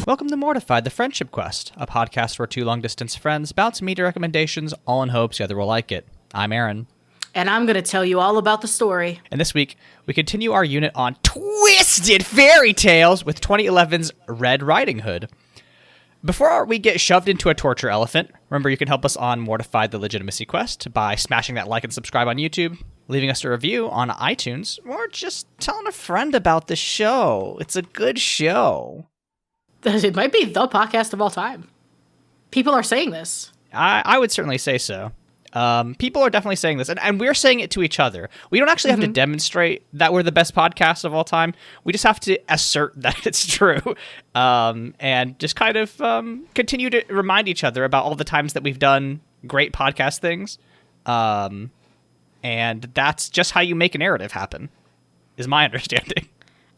Welcome to Mortified, the Friendship Quest, a podcast where two long-distance friends bounce media recommendations, all in hopes the other will like it. I'm Aaron. And I'm going to tell you all about the story. And this week, we continue our unit on twisted fairy tales with 2011's Red Riding Hood. Before we get shoved into a torture elephant, remember you can help us on Mortified, the Legitimacy Quest by smashing that like and subscribe on YouTube, leaving us a review on iTunes, or just telling a friend about the show. It's a good show. It might be the podcast of all time. People are saying this. I would certainly say so. People are definitely saying this, and we're saying it to each other. We don't actually have to demonstrate that we're the best podcast of all time. We just have to assert that it's true, and just kind of continue to remind each other about all the times that we've done great podcast things. And that's just how you make a narrative happen, is my understanding.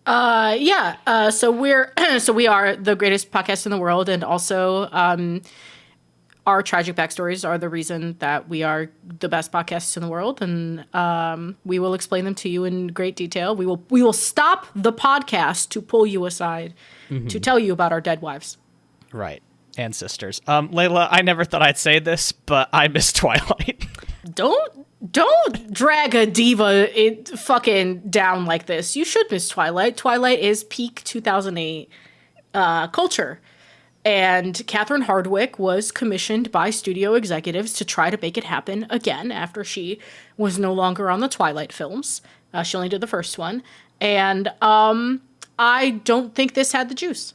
So we are the greatest podcast in the world, and also our tragic backstories are the reason that we are the best podcasts in the world, and we will explain them to you in great detail. We will stop the podcast to pull you aside to tell you about our dead wives. Right. And sisters. Leyla, I never thought I'd say this, but I miss Twilight. Don't drag a diva fucking down like this. You should miss Twilight. Twilight is peak 2008 culture. And Catherine Hardwicke was commissioned by studio executives to try to make it happen again after she was no longer on the Twilight films. She only did the first one. And I don't think this had the juice.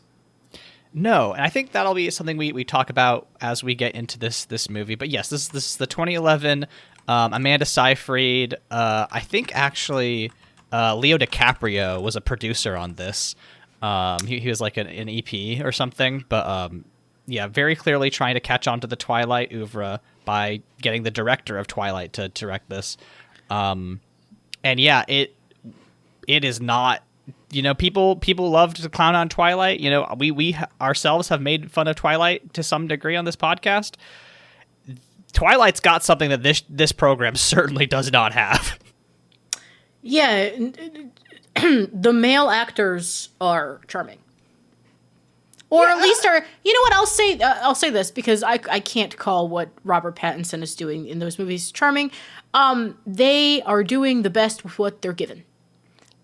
No, and I think that'll be something we talk about as we get into this movie. But yes, this is the 2011 Amanda Seyfried. I think actually Leo DiCaprio was a producer on this. He was like an EP or something. But yeah, very clearly trying to catch on to the Twilight oeuvre by getting the director of Twilight to direct this. And yeah, it is not... You know, people love to clown on Twilight. You know, we ourselves have made fun of Twilight to some degree on this podcast. Twilight's got something that this program certainly does not have. Yeah, the male actors are charming, or at least are. You know what? I'll say this because I can't call what Robert Pattinson is doing in those movies charming. They are doing the best with what they're given.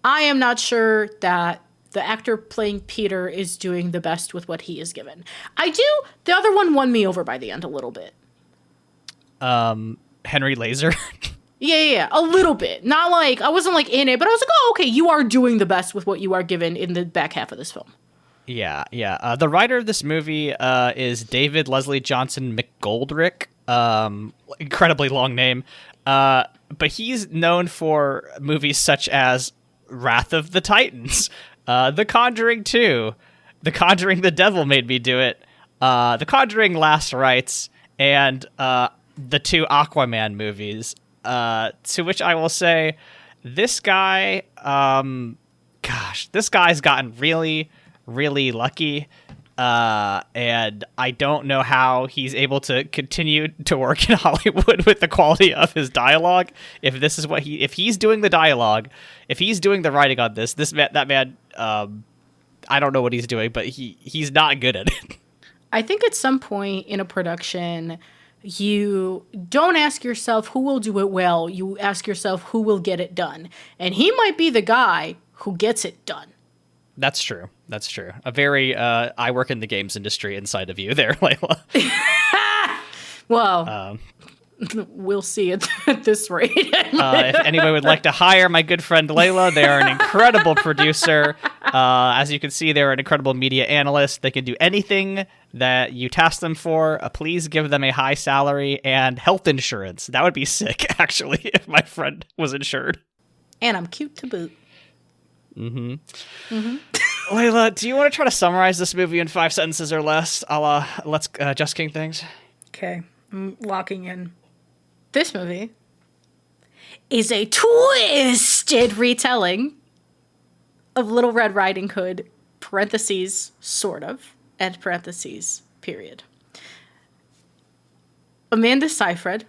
I am not sure that the actor playing Peter is doing the best with what he is given. The other one won me over by the end a little bit. Henry Laser. Yeah, a little bit. Not like, I wasn't like in it, but I was like, oh, okay, you are doing the best with what you are given in the back half of this film. Yeah. The writer of this movie is David Leslie Johnson McGoldrick. Incredibly long name. But he's known for movies such as Wrath of the Titans, The Conjuring 2, The Conjuring the Devil Made Me Do It, The Conjuring Last Rites, and the two Aquaman movies. To which I will say, this guy, this guy's gotten really, really lucky. And I don't know how he's able to continue to work in Hollywood with the quality of his dialogue. If this is if he's doing the dialogue, if he's doing the writing on that man, I don't know what he's doing, but he's not good at it. I think at some point in a production, you don't ask yourself who will do it well. You ask yourself who will get it done. And he might be the guy who gets it done. That's true. A very, I work in the games industry inside of you there, Leyla. Well, we'll see at this rate. If anyone would like to hire my good friend Leyla, they are an incredible producer. As you can see, they're an incredible media analyst. They can do anything that you task them for. Please give them a high salary and health insurance. That would be sick, actually, if my friend was insured. And I'm cute to boot. Leyla, do you want to try to summarize this movie in 5 sentences or less? Let's Just King things. Okay, I'm locking in. This movie is a twisted retelling of Little Red Riding Hood, parentheses, sort of, and parentheses, period. Amanda Seyfried.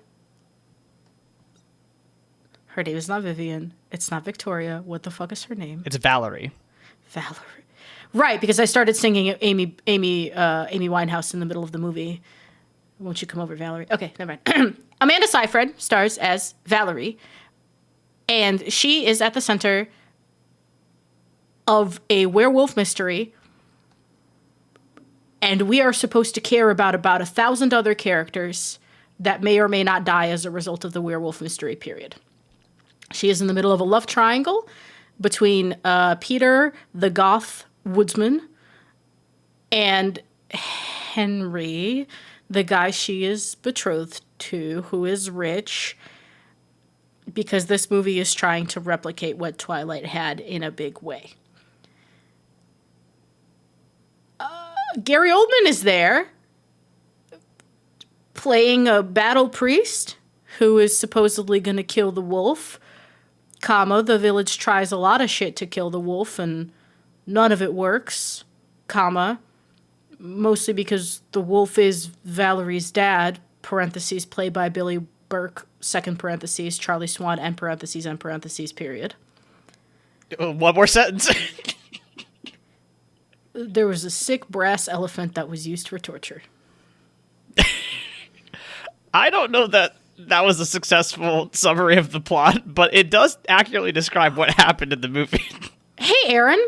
Her name is not Vivian. It's not Victoria. What the fuck is her name? It's Valerie. Valerie. Right, because I started singing Amy Winehouse in the middle of the movie. Won't you come over, Valerie? Okay, never mind. Amanda Seyfried stars as Valerie, and she is at the center of a werewolf mystery, and we are supposed to care about 1,000 other characters that may or may not die as a result of the werewolf mystery period. She is in the middle of a love triangle between Peter, the goth woodsman, and Henry, the guy she is betrothed to, who is rich, because this movie is trying to replicate what Twilight had in a big way. Gary Oldman is there, playing a battle priest who is supposedly going to kill the wolf, the village tries a lot of shit to kill the wolf, and none of it works, mostly because the wolf is Valerie's dad, parentheses, played by Billy Burke, second parentheses, Charlie Swan, end parentheses, period. One more sentence. There was a sick brass elephant that was used for torture. I don't know that was a successful summary of the plot, but it does accurately describe what happened in the movie. Hey, Aaron,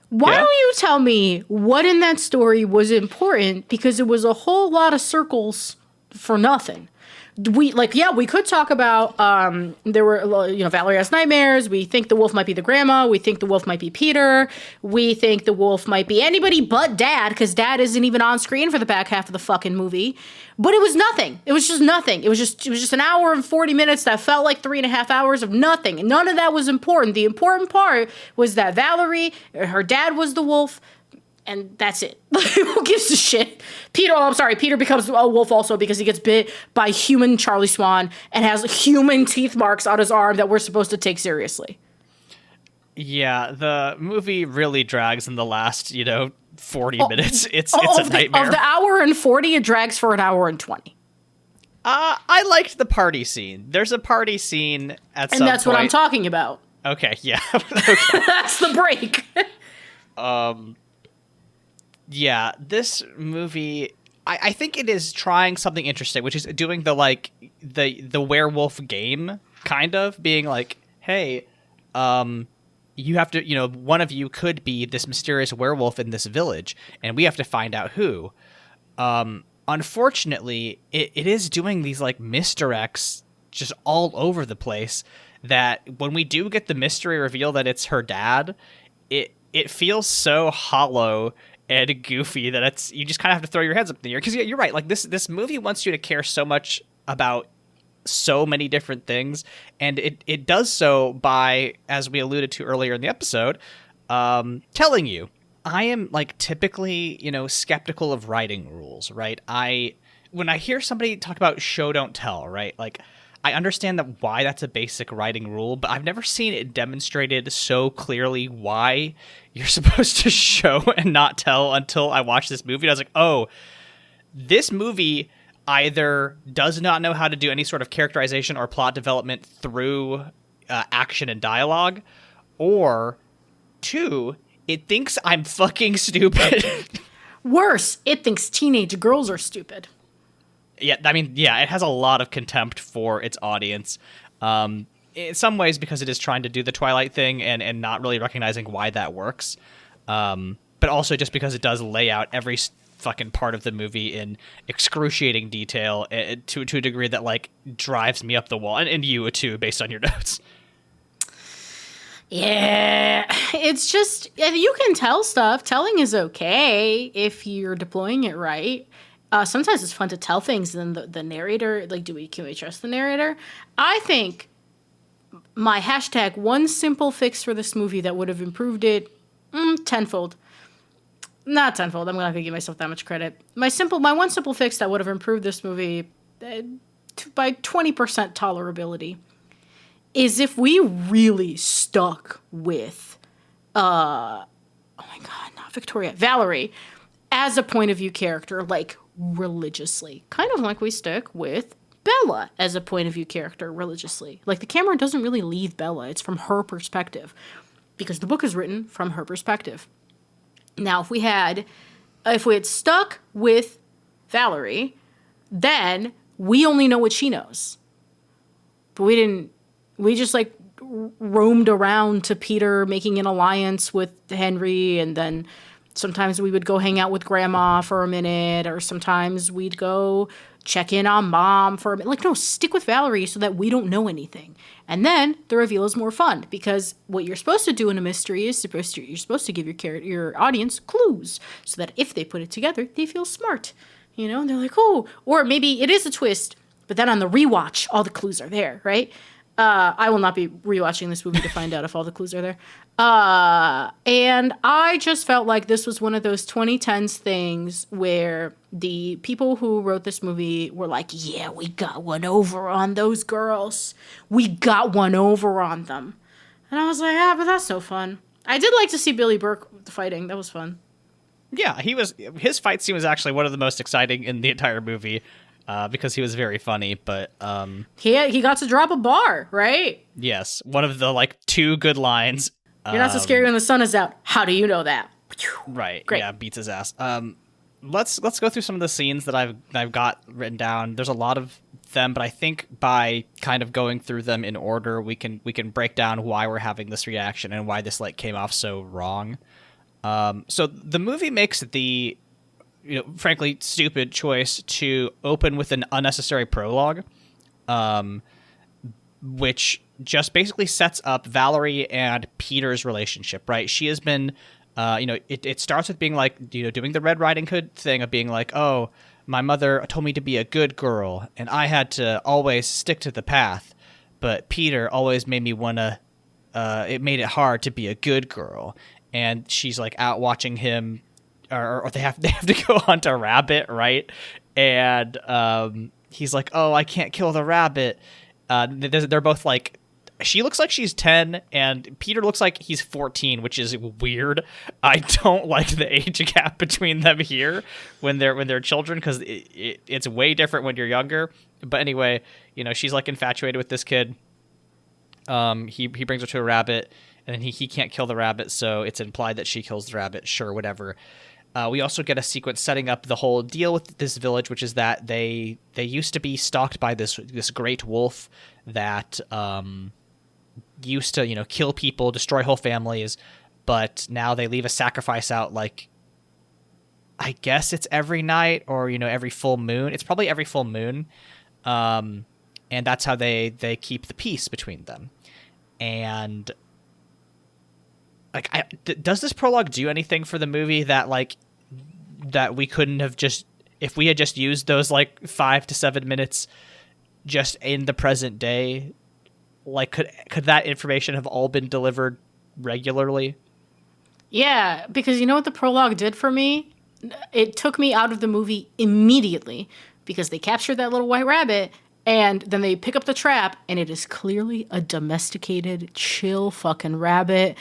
why don't you tell me what in that story was important? Because it was a whole lot of circles for nothing. We could talk about there were, Valerie has nightmares. We think the wolf might be the grandma. We think the wolf might be Peter. We think the wolf might be anybody but Dad, because Dad isn't even on screen for the back half of the fucking movie. But it was nothing. It was just nothing. It was just an hour and 40 minutes that felt like 3.5 hours of nothing. And none of that was important. The important part was that Valerie, her dad was the wolf. And that's it. Who gives a shit? Peter becomes a wolf also because he gets bit by human Charlie Swan and has human teeth marks on his arm that we're supposed to take seriously. Yeah, the movie really drags in the last, 40 minutes. It's a nightmare. Of the hour and 40, it drags for an hour and 20. I liked the party scene. There's a party scene at some point. And that's what I'm talking about. Okay, yeah. Okay. That's the break. Yeah, this movie, I think it is trying something interesting, which is doing the werewolf game, kind of, being like, hey, you have to, one of you could be this mysterious werewolf in this village, and we have to find out who. Unfortunately, it is doing these, misdirects just all over the place, that when we do get the mystery reveal that it's her dad, it feels so hollow and goofy that you just kind of have to throw your heads up in the air. Because you're right, this movie wants you to care so much about so many different things, and it does so by, as we alluded to earlier in the episode, telling you. I am typically, skeptical of writing rules, right? When I hear somebody talk about show don't tell, right? I understand why that's a basic writing rule, but I've never seen it demonstrated so clearly why you're supposed to show and not tell until I watched this movie. And I was like, oh, this movie either does not know how to do any sort of characterization or plot development through action and dialogue, or two, it thinks I'm fucking stupid. Worse, it thinks teenage girls are stupid. Yeah, it has a lot of contempt for its audience. In some ways because it is trying to do the Twilight thing and not really recognizing why that works. But also just because it does lay out every fucking part of the movie in excruciating detail to a degree that, drives me up the wall. And you, too, based on your notes. Yeah, it's just, you can tell stuff. Telling is okay if you're deploying it right. Sometimes it's fun to tell things, and then the narrator, can we trust the narrator? I think my hashtag one simple fix for this movie that would have improved it tenfold. Not tenfold, I'm not going to give myself that much credit. My one simple fix that would have improved this movie by 20% tolerability is if we really stuck with, oh my god, not Victoria, Valerie, as a point of view character, religiously. Kind of like we stick with Bella as a point of view character religiously. The camera doesn't really leave Bella. It's from her perspective. Because the book is written from her perspective. Now, if we had stuck with Valerie, then we only know what she knows. But we just like roamed around to Peter making an alliance with Henry, and then sometimes we would go hang out with Grandma for a minute, or sometimes we'd go check in on Mom for a minute. Like, no, stick with Valerie so that we don't know anything. And then the reveal is more fun, because what you're supposed to do in a mystery is you're supposed to give your audience clues so that if they put it together, they feel smart. You know, and they're like, oh, or maybe it is a twist, but then on the rewatch, all the clues are there, right? I will not be rewatching this movie to find out if all the clues are there. And I just felt like this was one of those 2010s things where the people who wrote this movie were like, yeah, we got one over on those girls. We got one over on them. And I was like, but that's so fun. I did like to see Billy Burke fighting. That was fun. Yeah, his fight scene was actually one of the most exciting in the entire movie. Because he was very funny, but he got to drop a bar, right? Yes, one of the like 2 good lines. You're not so scary when the sun is out. How do you know that? Right. Great. Yeah, beats his ass. Let's go through some of the scenes that I've got written down. There's a lot of them, but I think by kind of going through them in order, we can break down why we're having this reaction and why this like came off so wrong. So the movie makes the frankly stupid choice to open with an unnecessary prologue, which just basically sets up Valerie and Peter's relationship, right? She has been, it starts with being like, doing the Red Riding Hood thing of being like, oh, my mother told me to be a good girl and I had to always stick to the path, but Peter always made me want to, it made it hard to be a good girl. And she's like out watching him, or they have to go hunt a rabbit, right? And he's like, "Oh, I can't kill the rabbit." They're both like, she looks like she's 10, and Peter looks like he's 14, which is weird. I don't like the age gap between them here when they're children, because it's way different when you're younger. But anyway, she's like infatuated with this kid. He brings her to a rabbit, and then he can't kill the rabbit, so it's implied that she kills the rabbit. Sure, whatever. We also get a sequence setting up the whole deal with this village, which is that they used to be stalked by this great wolf that used to kill people, destroy whole families, but now they leave a sacrifice out, like, I guess it's every night or every full moon. It's probably every full moon, and that's how they keep the peace between them. And like, does this prologue do anything for the movie that we couldn't have just, if we had just used those like 5 to 7 minutes just in the present day, like could that information have all been delivered regularly? Yeah, because you know what the prologue did for me? It took me out of the movie immediately, because they captured that little white rabbit. And then they pick up the trap, and it is clearly a domesticated, chill fucking rabbit.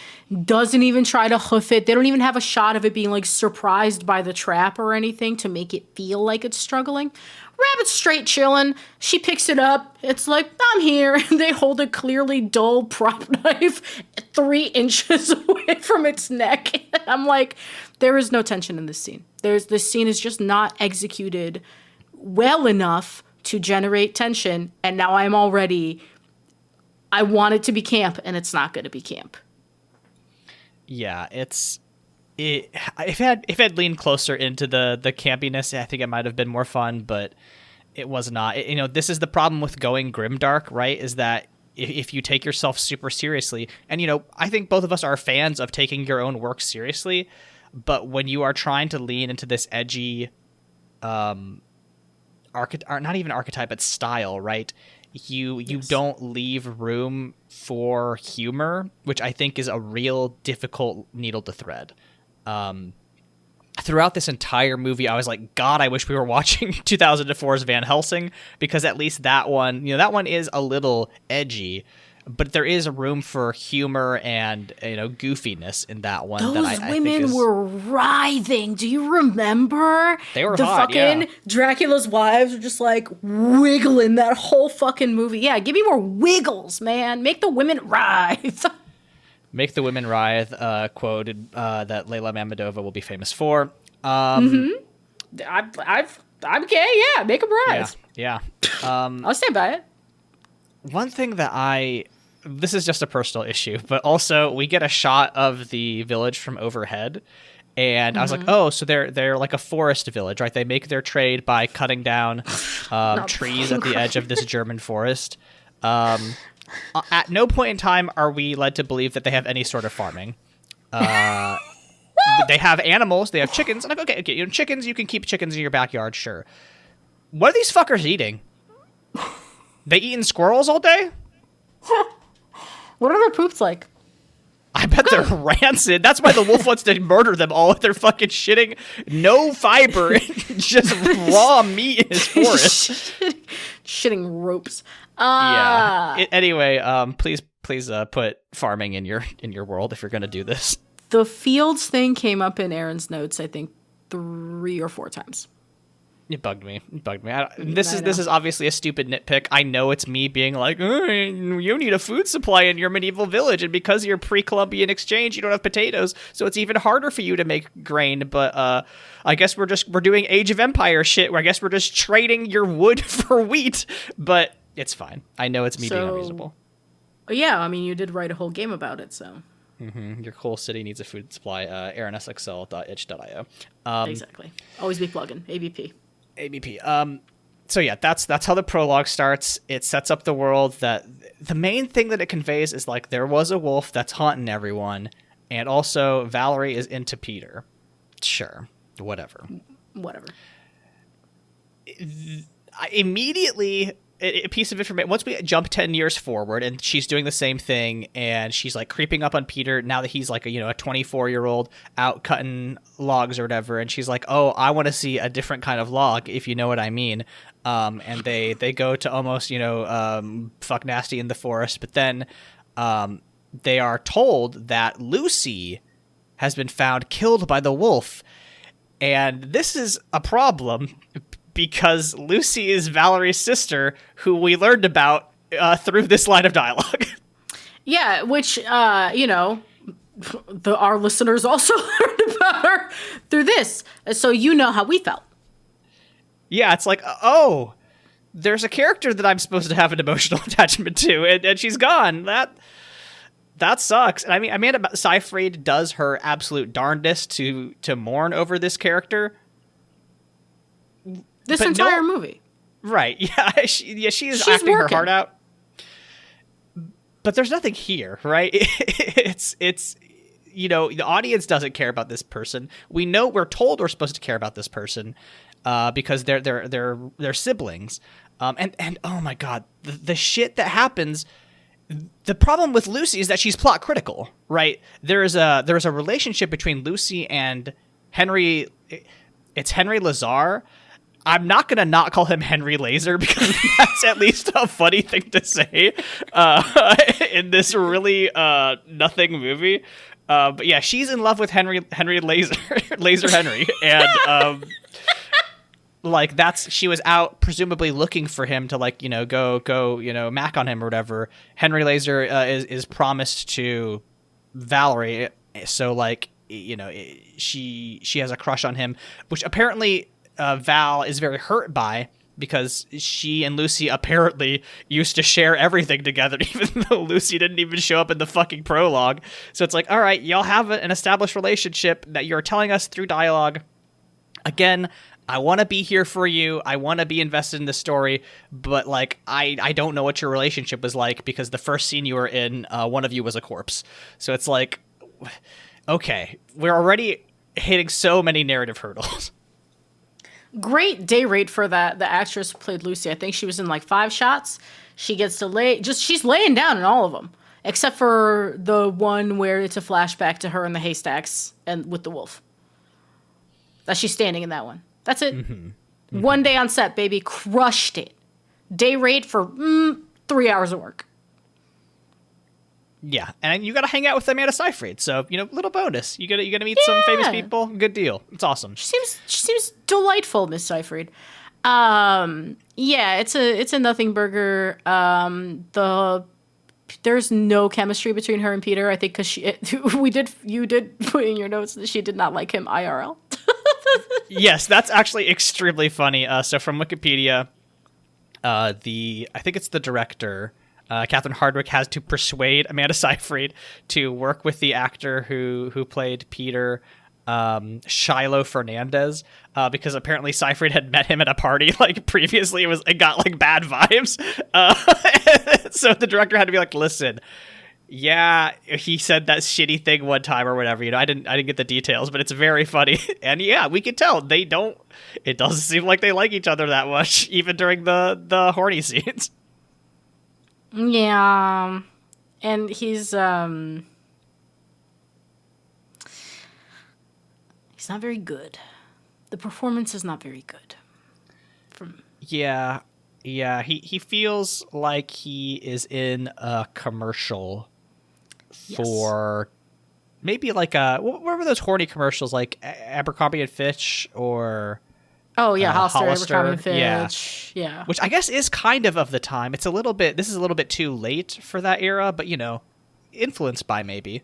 Doesn't even try to hoof it. They don't even have a shot of it being, like, surprised by the trap or anything to make it feel like it's struggling. Rabbit's straight chilling. She picks it up. It's like, I'm here. And they hold a clearly dull prop knife 3 inches away from its neck. I'm like, there is no tension in this scene. This scene is just not executed well enough to generate tension, and now I want it to be camp, and it's not going to be camp. Yeah, if it had leaned closer into the campiness, I think it might have been more fun, but it was not. This is the problem with going grimdark, right? Is that if you take yourself super seriously, and I think both of us are fans of taking your own work seriously, but when you are trying to lean into this edgy, not even archetype, but style, right? You don't leave room for humor, which I think is a real difficult needle to thread. Throughout this entire movie, I was like, God, I wish we were watching 2004's Van Helsing, because at least that one is a little edgy, but there is room for humor and goofiness in that one. Those women were writhing. Do you remember? They were the hot, fucking yeah. Dracula's wives were just like wiggling that whole fucking movie. Yeah, give me more wiggles, man. Make the women writhe. Make the women writhe, quoted that Leyla Mammadova will be famous for. I'm gay, yeah, make them rise. Yeah. I'll stand by it. One thing that this is just a personal issue, but also we get a shot of the village from overhead, and I was like, oh, so they're like a forest village, right? They make their trade by cutting down trees at the edge of this German forest. At no point in time are we led to believe that they have any sort of farming. They have animals, they have chickens, and I'm like, okay, chickens, you can keep chickens in your backyard, sure. What are these fuckers eating? They eating squirrels all day? What are their poops like? I bet they're rancid. That's why the wolf wants to murder them all. They're fucking shitting no fiber, just raw meat in his forest. Shitting ropes. Yeah. Anyway, please put farming in your world if you're gonna do this. The fields thing came up in Aaron's notes, I think, 3 or 4 times. It bugged me. This is obviously a stupid nitpick. I know it's me being like, you need a food supply in your medieval village, and because you're pre-Columbian exchange, you don't have potatoes, so it's even harder for you to make grain. But I guess we're doing Age of Empire shit, where I guess we're just trading your wood for wheat. But it's fine. I know it's me being unreasonable. Yeah, I mean, you did write a whole game about it, so. Mm-hmm. Your whole city needs a food supply. AaronSXL.itch.io. Exactly. Always be plugging. ABP. So yeah, that's how the prologue starts. It sets up the world. That the main thing that it conveys is like there was a wolf that's haunting everyone, and also Valerie is into Peter. Sure, whatever. Immediately, a piece of information. Once we jump 10 years forward, and she's doing the same thing, and she's like creeping up on Peter now that he's like a 24-year-old out cutting logs or whatever, and she's like, oh, I want to see a different kind of log, if you know what I mean. And they go to almost fuck nasty in the forest, but then they are told that Lucy has been found killed by the wolf, and this is a problem. Because Lucy is Valerie's sister, who we learned about through this line of dialogue. Yeah, which, our listeners also learned about her through this. So you know how we felt. Yeah, it's like, oh, there's a character that I'm supposed to have an emotional attachment to, and she's gone. That sucks. And I mean, Amanda Seyfried does her absolute darndest to mourn over this character. This entire movie. Right. Yeah. She's acting her heart out. But there's nothing here, right? It's the audience doesn't care about this person. We're told we're supposed to care about this person because they're siblings. And oh my God, the shit that happens. The problem with Lucy is that she's plot critical, right? There's a relationship between Lucy and Henry. It's Henry Lazar. I'm not going to not call him Henry Laser because that's at least a funny thing to say in this really nothing movie. But yeah, she's in love with Henry Laser, Laser Henry. And she was out presumably looking for him to go mac on him or whatever. Henry Laser is promised to Valerie. So she has a crush on him, which apparently Val is very hurt by because she and Lucy apparently used to share everything together, even though Lucy didn't even show up in the fucking prologue. So it's like, all right, y'all have an established relationship that you're telling us through dialogue. Again, I want to be here for you. I want to be invested in the story, but I don't know what your relationship was like because the first scene you were in, one of you was a corpse. So it's like, okay, we're already hitting so many narrative hurdles. Great day rate for that. The actress who played Lucy. I think she was in 5 shots. She gets to she's laying down in all of them, except for the one where it's a flashback to her in the haystacks and with the wolf. That she's standing in that one. That's it. Mm-hmm. Mm-hmm. One day on set, baby, crushed it. Day rate for 3 hours of work. Yeah, and you got to hang out with Amanda Seyfried, so little bonus. You got to meet some famous people. Good deal. It's awesome. She seems delightful, Miss Seyfried. Yeah, it's a nothing burger. The there's no chemistry between her and Peter. I think because you did put in your notes that she did not like him IRL. Yes, that's actually extremely funny. So from Wikipedia, I think it's the director, Catherine Hardwicke, has to persuade Amanda Seyfried to work with the actor who played Peter, Shiloh Fernandez, because apparently Seyfried had met him at a party like previously. It got like bad vibes. So the director had to be like, listen, yeah, he said that shitty thing one time or whatever. I didn't get the details, but it's very funny. And yeah, we can tell it doesn't seem like they like each other that much, even during the horny scenes. Yeah. And he's not very good. The performance is not very good. Yeah, he feels like he is in a commercial for maybe like what were those horny commercials, like Abercrombie and Fitch or Hollister, Abercrombie and Fitch. Yeah. Which I guess is kind of the time. This is a little bit too late for that era, but influenced by maybe.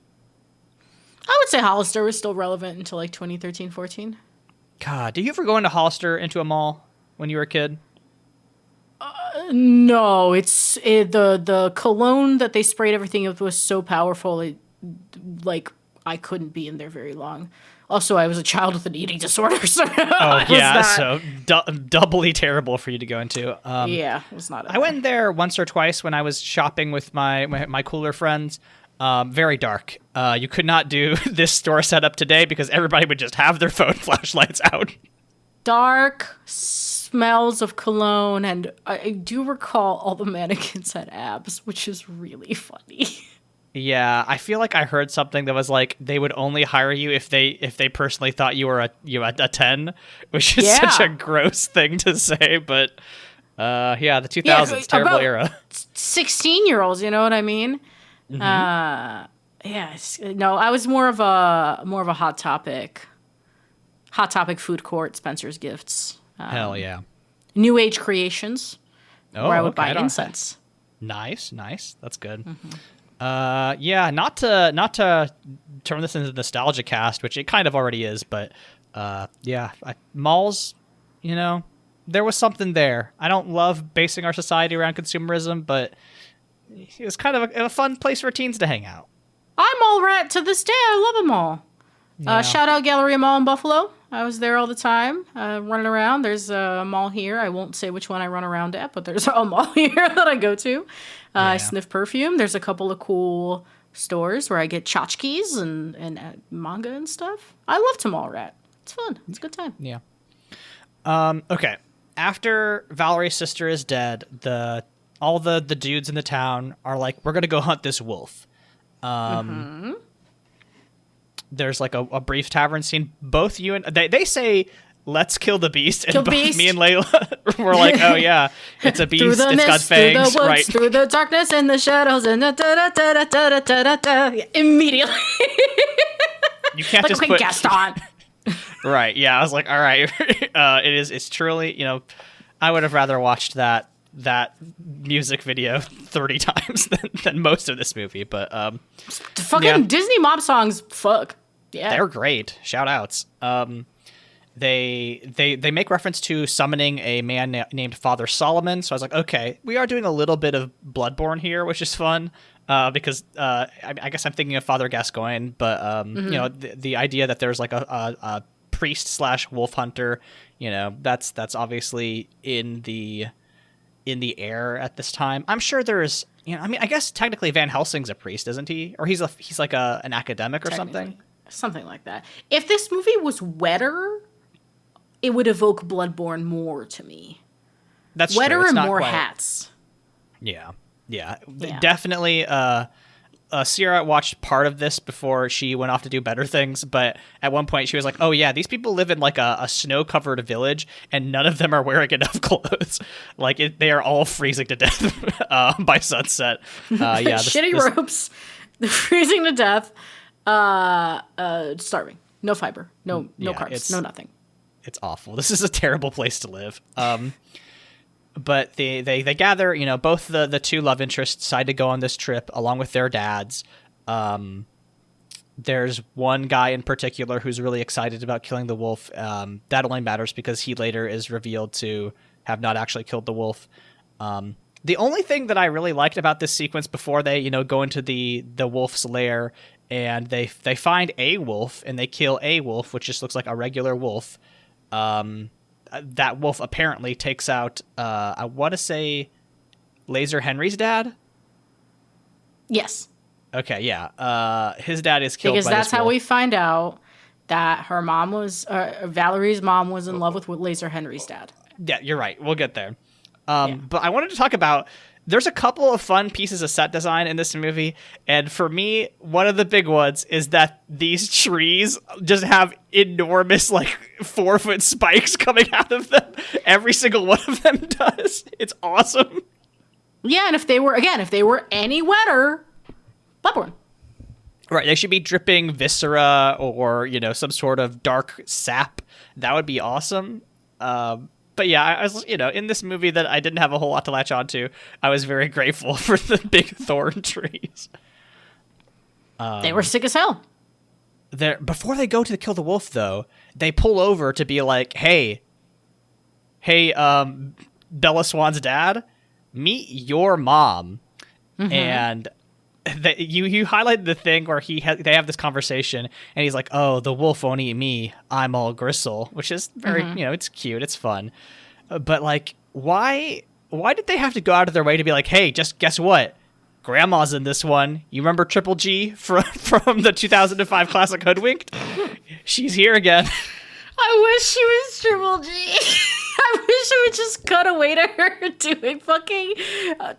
I would say Hollister was still relevant until like 2013, 14. God, did you ever go into Hollister into a mall when you were a kid? No, the cologne that they sprayed everything with was so powerful, I couldn't be in there very long. Also, I was a child with an eating disorder, so so doubly terrible for you to go into. It was not. I went there once or twice when I was shopping with my cooler friends. Very dark. You could not do this store setup today because everybody would just have their phone flashlights out. Dark, smells of cologne, and I do recall all the mannequins had abs, which is really funny. Yeah, I feel like I heard something that was like they would only hire you if they personally thought you were a 10, which is such a gross thing to say, but the 2000s, terrible era. 16-year-olds, you know what I mean? Mm-hmm. I was more of a Hot Topic food court, Spencer's Gifts. Hell yeah. New Age Creations, where I would buy incense. Nice. That's good. Mm-hmm. Not to turn this into the nostalgia cast, which it kind of already is, but malls, there was something there. I don't love basing our society around consumerism, but it was kind of a fun place for teens to hang out. I'm all rat to this day. I love them all. Yeah. Shout out Galleria Mall in Buffalo. I was there all the time, running around. There's a mall here. I won't say which one I run around at, but there's a mall here that I go to. I sniff perfume. There's a couple of cool stores where I get tchotchkes and manga and stuff. I love to mall rat. It's fun. It's a good time. Yeah. Okay. After Valerie's sister is dead, all the dudes in the town are like, we're going to go hunt this wolf. There's like a brief tavern scene. Both you and they say, let's kill the beast. And both me and Leyla were like, oh yeah, it's a beast. It's got fangs. Through the woods, through the darkness and the shadows and immediately. You can't just put Gaston. Right. Yeah. I was like, all right. It's truly, I would have rather watched that music video 30 times than most of this movie, but Disney mom songs, they're great. Shout outs. They make reference to summoning a man named Father Solomon, so I was like, okay, we are doing a little bit of Bloodborne here, which is fun, because I guess I'm thinking of Father Gascoigne, but the idea that there's like a priest / wolf hunter, that's obviously in the air at this time. I'm sure there's, I guess technically Van Helsing's a priest, isn't he? Or he's like an academic or something? Something like that. If this movie was wetter, it would evoke Bloodborne more to me. That's wetter true. and more hats. Yeah. Definitely. Sierra watched part of this before she went off to do better things, but at one point she was like, oh yeah, these people live in like a snow-covered village and none of them are wearing enough clothes. Like they are all freezing to death by sunset. Shitty ropes, freezing to death, starving, no fiber, no carbs, no nothing. It's awful. This is a terrible place to live. but they gather, both the two love interests decide to go on this trip along with their dads. There's one guy in particular who's really excited about killing the wolf. That only matters because he later is revealed to have not actually killed the wolf. The only thing that I really liked about this sequence before they, go into the wolf's lair and they find a wolf and they kill a wolf, which just looks like a regular wolf. That wolf apparently takes out, I want to say, Laser Henry's dad? Yes. Okay, yeah. His dad is killed because by that's this wolf. how we find out that her mom was Valerie's mom was in love with Laser Henry's dad. Yeah, you're right. We'll get there. But I wanted to talk about, there's a couple of fun pieces of set design in this movie, and for me, one of the big ones is that these trees just have enormous, 4-foot spikes coming out of them. Every single one of them does. It's awesome. Yeah, and if they were any wetter, Bloodborne. Right, they should be dripping viscera or, some sort of dark sap. That would be awesome. But yeah, I was, in this movie that I didn't have a whole lot to latch onto, I was very grateful for the big thorn trees. They were sick as hell. Before they go to kill the wolf, though, they pull over to be like, hey, Bella Swan's dad, meet your mom. Mm-hmm. And you highlighted the thing where they have this conversation and he's like, oh, the wolf won't eat me, I'm all gristle, which is very, it's cute, it's fun. But why did they have to go out of their way to be like, hey, just guess what? Grandma's in this one. You remember Triple G from the 2005 classic Hoodwinked? She's here again. I wish she was Triple G. I wish it would just cut away to her doing fucking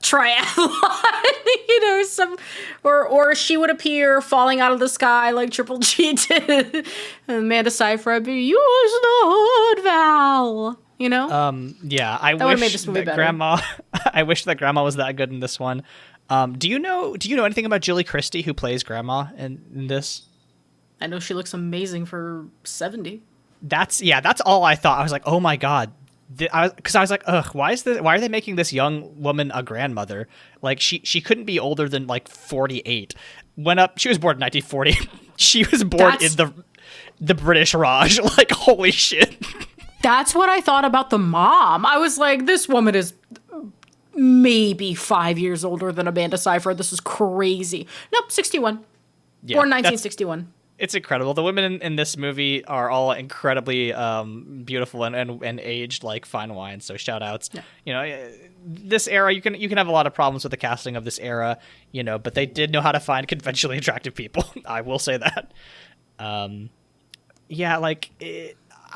triathlon, or she would appear falling out of the sky like Triple G did. Amanda Seyfried be use not Val. Yeah, I wish that Grandma. I wish that Grandma was that good in this one. Do you know anything about Julie Christie, who plays Grandma in this? I know she looks amazing for 70. That's all I thought. I was like, oh my god. Because I was like, ugh, why are they making this young woman a grandmother? She couldn't be older than 48. She was born in 1940. She was born in the British Raj. Holy shit. That's what I thought about the mom. I was like, this woman is maybe 5 years older than Amanda Seyfried. This is crazy. Nope, 61. Yeah, born 1961. It's incredible. The women in this movie are all incredibly beautiful and aged like fine wine. So shout outs. Yeah. This era, you can have a lot of problems with the casting of this era, but they did know how to find conventionally attractive people. I will say that. I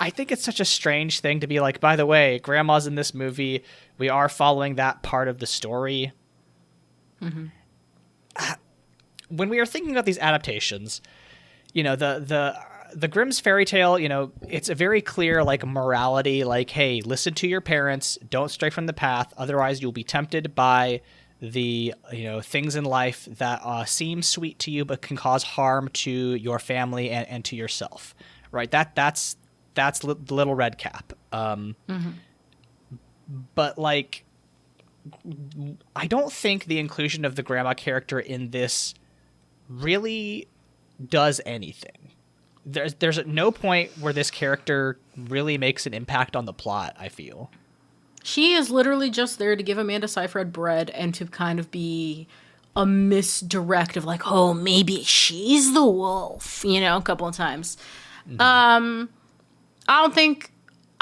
think it's such a strange thing to be like, by the way, Grandma's in this movie. We are following that part of the story. Mm-hmm. When we are thinking about these adaptations, the Grimm's fairy tale, it's a very clear morality, hey, listen to your parents, don't stray from the path, otherwise you'll be tempted by the things in life that seem sweet to you but can cause harm to your family and to yourself, right? That's the Little Red Cap. But I don't think the inclusion of the grandma character in this really does anything. There's at no point where this character really makes an impact on the plot, I feel. She is literally just there to give Amanda Seyfried bread and to kind of be a misdirect of oh, maybe she's the wolf, a couple of times. Mm-hmm.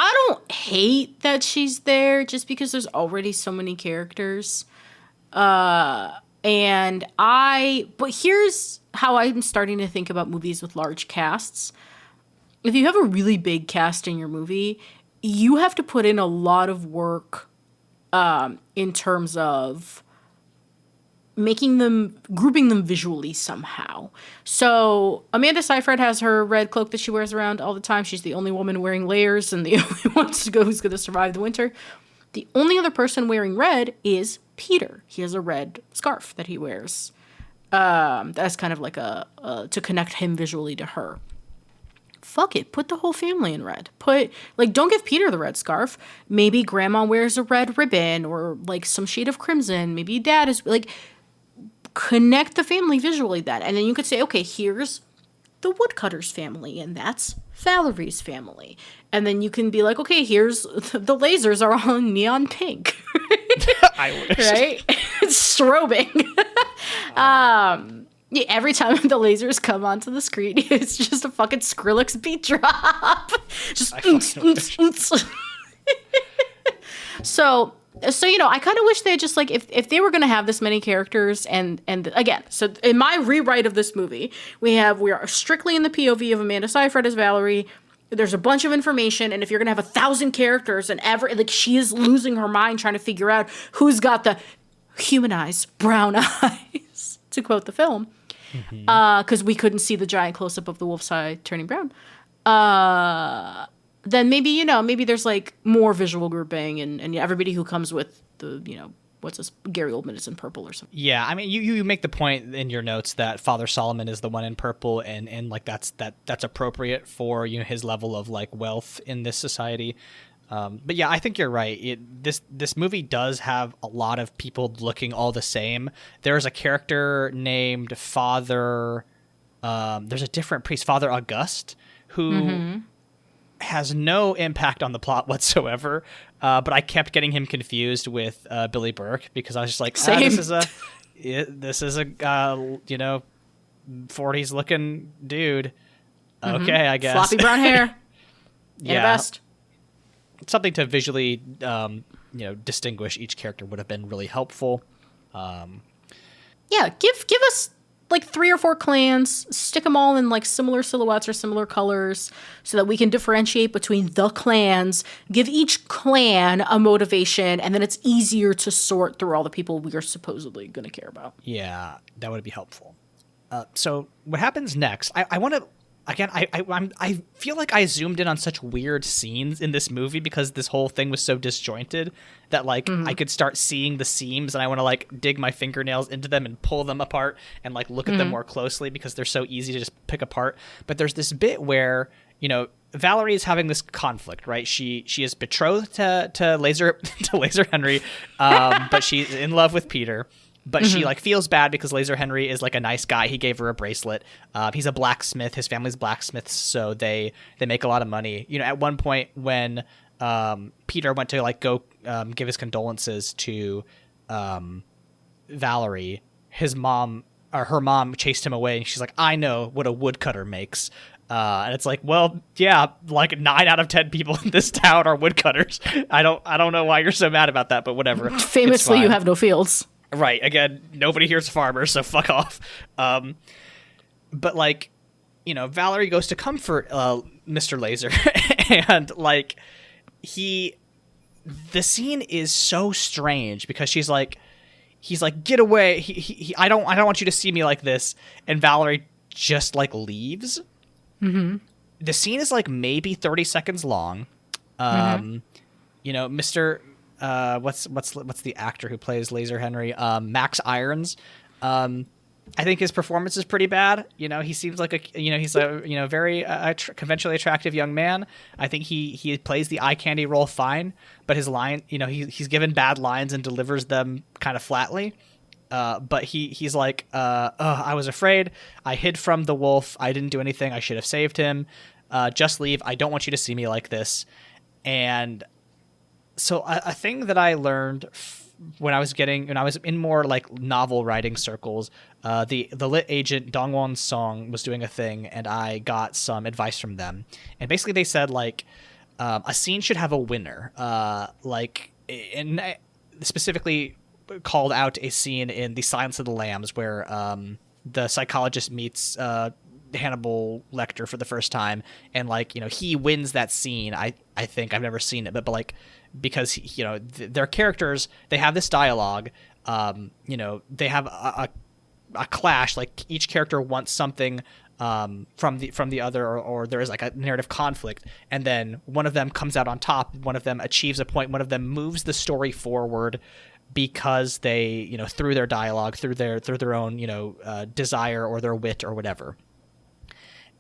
I don't hate that she's there just because there's already so many characters. But here's how I'm starting to think about movies with large casts. If you have a really big cast in your movie, you have to put in a lot of work in terms of grouping them visually somehow. So Amanda Seyfried has her red cloak that she wears around all the time. She's the only woman wearing layers and the only one who's going to survive the winter. The only other person wearing red is Peter. He has a red scarf that he wears. That's kind of to connect him visually to her. fuck it, put the whole family in red. Don't give Peter the red scarf. Maybe grandma wears a red ribbon or like some shade of crimson. Maybe dad is like, connect the family visually then. And then you could say, okay, here's the woodcutter's family, and that's Valerie's family. And then you can be like, okay, here's the lasers are all neon pink. I wish. Right? It's strobing. Yeah, every time the lasers come onto the screen, it's just a fucking Skrillex beat drop. Just So I kind of wish they had just like if they were going to have this many characters and again, so in my rewrite of this movie, we are strictly in the POV of Amanda Seyfried as Valerie. There's a bunch of information, and if you're going to have 1,000 characters and she is losing her mind trying to figure out who's got the human eyes, brown eyes, to quote the film, because we couldn't see the giant close-up of the wolf's eye turning brown. Then maybe there's like more visual grouping and everybody who comes with the, what's this, Gary Oldman is in purple or something. Yeah, I mean, you make the point in your notes that Father Solomon is the one in purple, and like that's appropriate for his level of like wealth in this society. But yeah, I think you're right. This movie does have a lot of people looking all the same. There's a character named Father. There's a different priest, Father August, who has no impact on the plot whatsoever. But I kept getting him confused with Billy Burke because I was just like, this is a 40s looking dude. Okay, I guess. Floppy brown hair. Yeah. Vest. Something to visually, distinguish each character would have been really helpful. Yeah, give us like 3 or 4 clans, stick them all in like similar silhouettes or similar colors so that we can differentiate between the clans, give each clan a motivation, and then it's easier to sort through all the people we are supposedly going to care about. Yeah, that would be helpful. So what happens next? I want to... Again, I feel like I zoomed in on such weird scenes in this movie because this whole thing was so disjointed that like I could start seeing the seams and I want to like dig my fingernails into them and pull them apart and like look at them more closely because they're so easy to just pick apart. But there's this bit where, Valerie is having this conflict, right? She is betrothed to Laser Henry, but she's in love with Peter. But she like feels bad because Laser Henry is like a nice guy. He gave her a bracelet. He's a blacksmith. His family's blacksmiths, so they make a lot of money. At one point when Peter went to like go give his condolences to Valerie, her mom chased him away, and she's like, "I know what a woodcutter makes." And it's like, well, yeah, like 9 out of 10 people in this town are woodcutters. I don't know why you're so mad about that, but whatever. Famously, you have no fields. Right. Again, nobody here's farmers, so fuck off. But like, Valerie goes to comfort Mr. Laser, and like the scene is so strange because he's like, get away. I don't want you to see me like this. And Valerie just like leaves. Mm-hmm. The scene is like maybe 30 seconds long. Mr. What's the actor who plays Laser Henry? Max Irons. I think his performance is pretty bad. He seems like he's a very conventionally attractive young man. I think he plays the eye candy role fine, but his line, he's given bad lines and delivers them kind of flatly. But he's like, I was afraid. I hid from the wolf. I didn't do anything. I should have saved him. Just leave. I don't want you to see me like this. And so a thing that I learned when I was in more like novel writing circles, the lit agent Dongwon Song was doing a thing, and I got some advice from them. And basically they said like a scene should have a winner. And specifically called out a scene in The Silence of the Lambs where the psychologist meets Hannibal Lecter for the first time, and like he wins that scene. I think I've never seen it, but like because their characters, they have this dialogue, they have a clash, like each character wants something from the other, or there is like a narrative conflict, and then one of them comes out on top, one of them achieves a point, one of them moves the story forward because they through their dialogue, through their own desire or their wit or whatever.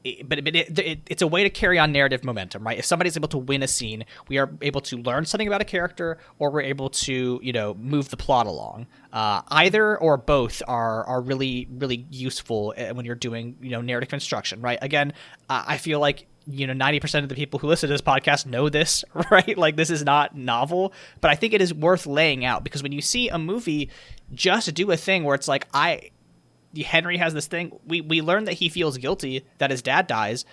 it's a way to carry on narrative momentum, right? If somebody's able to win a scene, we are able to learn something about a character, or we're able to, move the plot along. Either or both are really, really useful when you're doing, narrative construction, right? Again, I feel like, 90% of the people who listen to this podcast know this, right? Like, this is not novel, but I think it is worth laying out, because when you see a movie just do a thing where it's like, Henry has this thing. We learn that he feels guilty that his dad dies,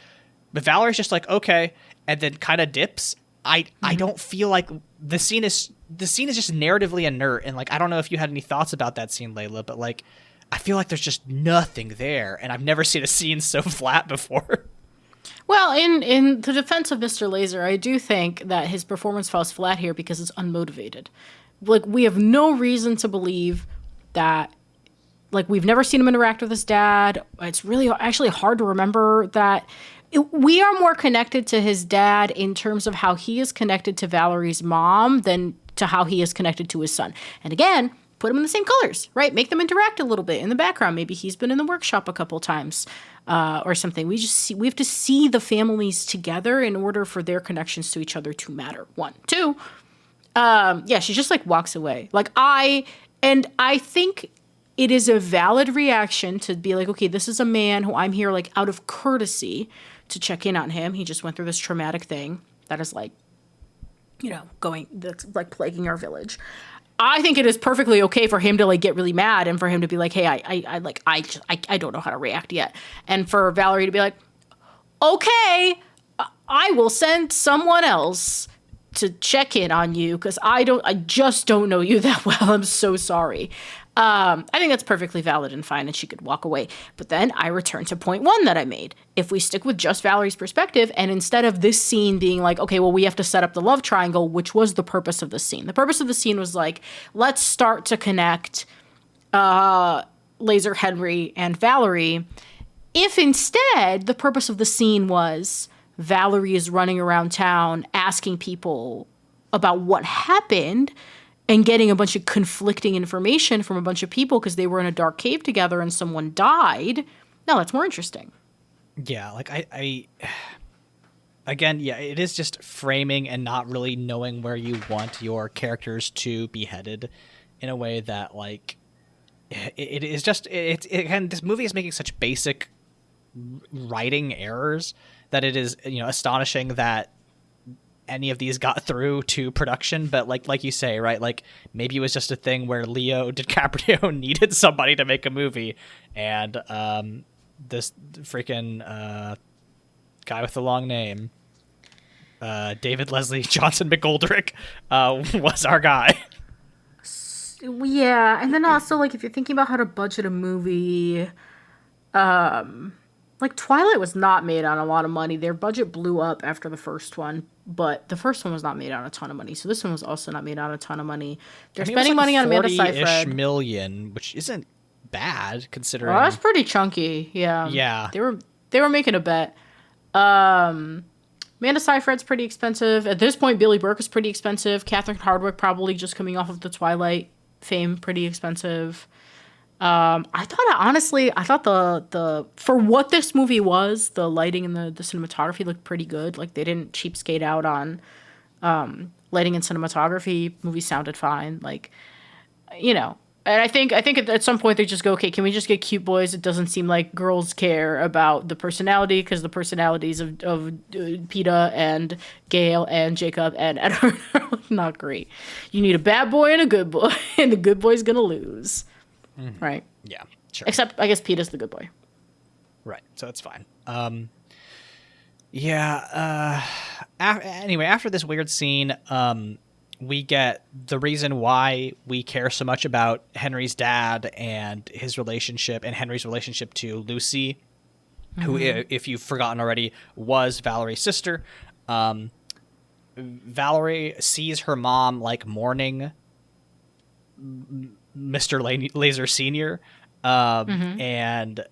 but Valerie's just like, okay, and then kind of dips. I don't feel like the scene is just narratively inert, and like I don't know if you had any thoughts about that scene, Leyla, but like I feel like there's just nothing there, and I've never seen a scene so flat before. Well, in the defense of Mr. Laser, I do think that his performance falls flat here because it's unmotivated. Like, we have no reason to believe that. Like, we've never seen him interact with his dad. It's really actually hard to remember that. We are more connected to his dad in terms of how he is connected to Valerie's mom than to how he is connected to his son. And again, put them in the same colors, right? Make them interact a little bit in the background. Maybe he's been in the workshop a couple times or something. We have to see the families together in order for their connections to each other to matter. 1, 2. She just like walks away. Like I think it is a valid reaction to be like, okay, this is a man who I'm here like out of courtesy to check in on him. He just went through this traumatic thing that is like, that's like plaguing our village. I think it is perfectly okay for him to like get really mad and for him to be like, hey, I don't know how to react yet. And for Valerie to be like, okay, I will send someone else to check in on you because I just don't know you that well. I'm so sorry. I think that's perfectly valid and fine, and she could walk away. But then I return to point 1 that I made. If we stick with just Valerie's perspective, and instead of this scene being like, okay, well, we have to set up the love triangle, which was the purpose of the scene. The purpose of the scene was like, let's start to connect Laser, Henry, and Valerie. If instead the purpose of the scene was Valerie is running around town asking people about what happened and getting a bunch of conflicting information from a bunch of people because they were in a dark cave together and someone died. No, that's more interesting. Yeah, like again, it is just framing and not really knowing where you want your characters to be headed in a way that like it is just again, this movie is making such basic writing errors that it is, astonishing that any of these got through to production. But like you say, right, like maybe it was just a thing where Leo DiCaprio needed somebody to make a movie, and this freaking guy with the long name, David Leslie Johnson McGoldrick, was our guy. Yeah, and then also like if you're thinking about how to budget a movie, like Twilight was not made on a lot of money. Their budget blew up after the first one, but the first one was not made on a ton of money. So this one was also not made on a ton of money. They're spending money on Amanda Seyfried. $40-ish million, which isn't bad considering. Well, that's pretty chunky. Yeah. Yeah. They were making a bet. Amanda Seyfried's pretty expensive. At this point, Billy Burke is pretty expensive. Catherine Hardwicke probably just coming off of the Twilight fame, pretty expensive. I thought the for what this movie was, the lighting and the cinematography looked pretty good. Like they didn't cheapskate out on lighting and cinematography. Movie sounded fine. Like, and I think at some point they just go, okay, can we just get cute boys? It doesn't seem like girls care about the personality because the personalities of Peta and Gail and Jacob and Edward are not great. You need a bad boy and a good boy, and the good boy's gonna lose. Mm-hmm. Right. Yeah, sure. Except, I guess Peta's the good boy. Right, so it's fine. Anyway, after this weird scene, we get the reason why we care so much about Henry's dad and his relationship, and Henry's relationship to Lucy, who, if you've forgotten already, was Valerie's sister. Valerie sees her mom, like, mourning Mr. Laser Sr., and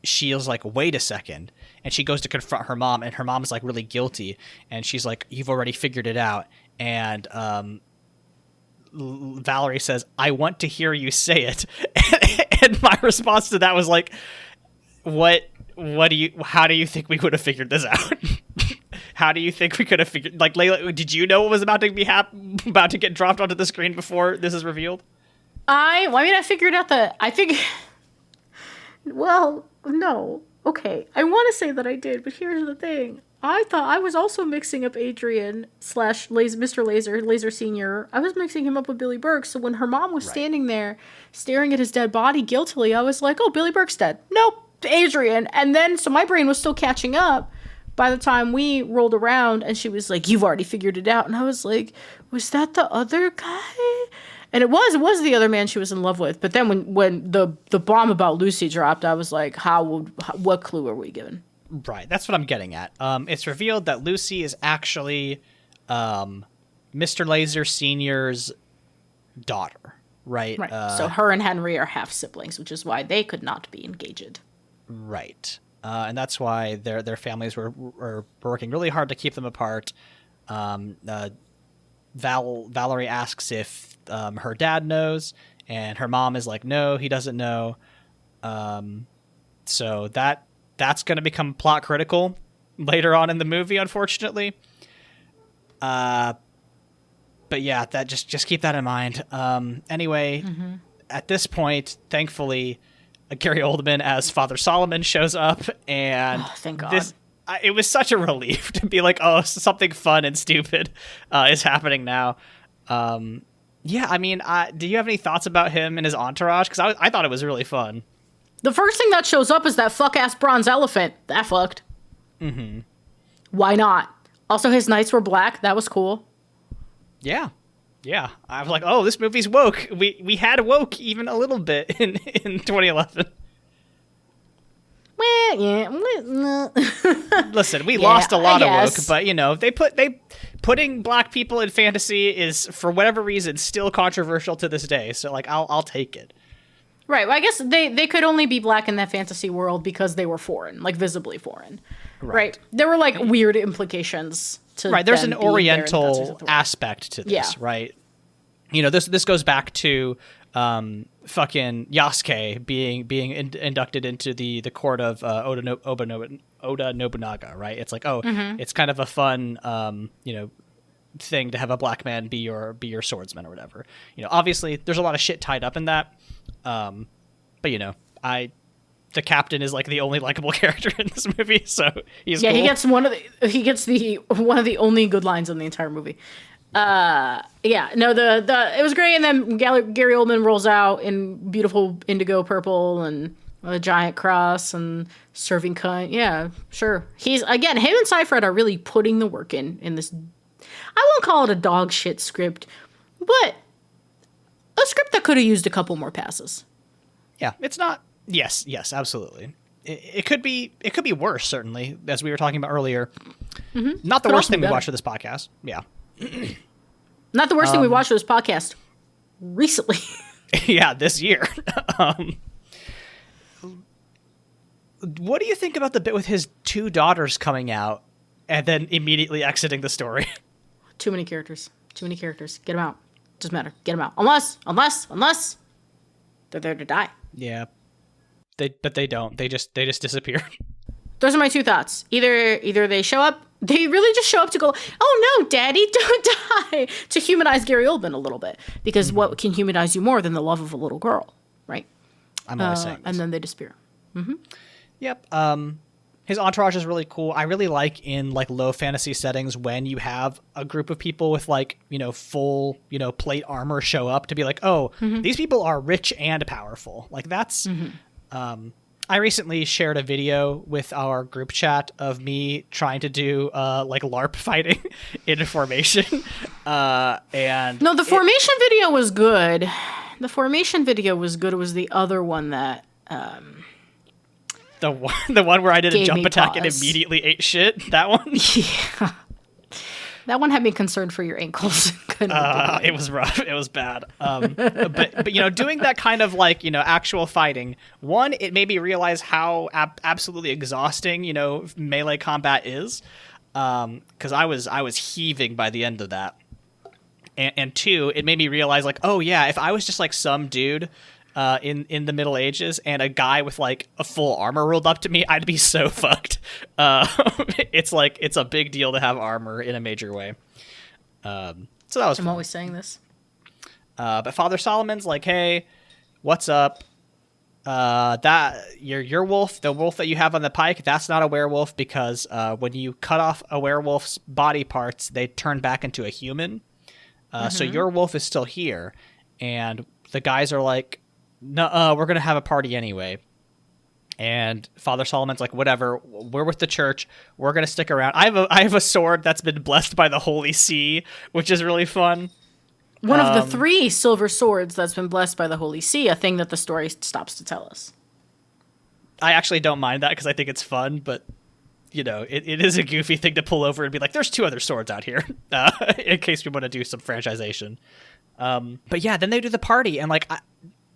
she is like, wait a second. And she goes to confront her mom, and her mom's like really guilty. And she's like, you've already figured it out. And Valerie says, I want to hear you say it. And my response to that was like, what how do you think we would have figured this out? How do you think we could have figured, like, Leyla, did you know what was about to be about to get dropped onto the screen before this is revealed? I figured out that, well, no. Okay, I want to say that I did, but here's the thing. I thought I was also mixing up Adrian / Mr. Laser Sr. I was mixing him up with Billy Burke, so when her mom was standing there staring at his dead body guiltily, I was like, oh, Billy Burke's dead. Nope, Adrian. And then, so my brain was still catching up by the time we rolled around, and she was like, you've already figured it out. And I was like, was that the other guy? And it was the other man she was in love with. But then when the bomb about Lucy dropped, I was like, what clue are we given? Right, that's what I'm getting at. It's revealed that Lucy is actually Mr. Laser Sr.'s daughter, right? Right. So her and Henry are half siblings, which is why they could not be engaged. Right. And that's why their families were working really hard to keep them apart. Valerie asks if her dad knows, and her mom is like, no, he doesn't know. So that's going to become plot critical later on in the movie, unfortunately. But yeah, that just keep that in mind. Anyway, at this point, thankfully, Gary Oldman as Father Solomon shows up, and thank God. It was such a relief to be like, oh, something fun and stupid is happening now. Yeah, I mean, do you have any thoughts about him and his entourage? Because I thought it was really fun. The first thing that shows up is that fuck-ass bronze elephant. That fucked. Mm-hmm. Why not? Also, his knights were black. That was cool. Yeah. Yeah. I was like, oh, this movie's woke. We had woke even a little bit in 2011. Well, yeah. Listen, we lost a lot of woke, but putting black people in fantasy is, for whatever reason, still controversial to this day. So like, I'll take it. Right. Well, I guess they could only be black in that fantasy world because they were foreign, like visibly foreign. Right. There were like weird implications to right. There's an Oriental aspect to this, right? This goes back to fucking Yasuke being inducted into the court of Oda Nobunaga, right? It's like, it's kind of a fun thing to have a black man be your swordsman or whatever. Obviously there's a lot of shit tied up in that. But the captain is like the only likable character in this movie, so he's cool. He gets one of the only good lines in the entire movie. It was great, and then Gary Oldman rolls out in beautiful indigo purple and a giant cross and serving cunt. Yeah, sure. Him and Seyfried are really putting the work in this. I won't call it a dog shit script, but a script that could have used a couple more passes. Yeah, it's not. Yes, absolutely. It could be worse, certainly, as we were talking about earlier. Mm-hmm. Not the worst thing we watched for this podcast. Yeah. Not the worst thing we watched for this podcast recently. Yeah, this year. What do you think about the bit with his two daughters coming out and then immediately exiting the story? Too many characters. Get them out. Doesn't matter. Get them out. Unless they're there to die. Yeah. But they don't. They just disappear. Those are my two thoughts. Either they show up, they really just show up to go, oh no, Daddy, don't die, to humanize Gary Oldman a little bit. Because what can humanize you more than the love of a little girl, right? I'm always saying this. And then they disappear. Mm-hmm. Yep. His entourage is really cool. I really like in like low fantasy settings when you have a group of people with like, full, plate armor show up to be like, oh, these people are rich and powerful. Like that's, I recently shared a video with our group chat of me trying to do like LARP fighting in Formation. The Formation video was good. The Formation video was good. It was the other one that... The one where I did a jump attack and immediately ate shit? That one? Yeah. That one had me concerned for your ankles. It was rough. It was bad. But doing that kind of like, actual fighting, one, it made me realize how absolutely exhausting, melee combat is. Because I was heaving by the end of that. And two, it made me realize like, oh yeah, if I was just like some dude in the Middle Ages, and a guy with like a full armor rolled up to me, I'd be so fucked. It's like it's a big deal to have armor in a major way. So that was fun. I'm always saying this. But Father Solomon's like, hey, what's up? That your wolf, the wolf that you have on the pike, that's not a werewolf because when you cut off a werewolf's body parts, they turn back into a human. So your wolf is still here. And the guys are like, no, we're going to have a party anyway. And Father Solomon's like, whatever, we're with the church. We're going to stick around. I have a sword that's been blessed by the Holy See, which is really fun. One of the 3 silver swords that's been blessed by the Holy See, a thing that the story stops to tell us. I actually don't mind that because I think it's fun, but, you know, it is a goofy thing to pull over and be like, there's 2 other swords out here, in case we want to do some franchisation. But yeah, then they do the party, and like,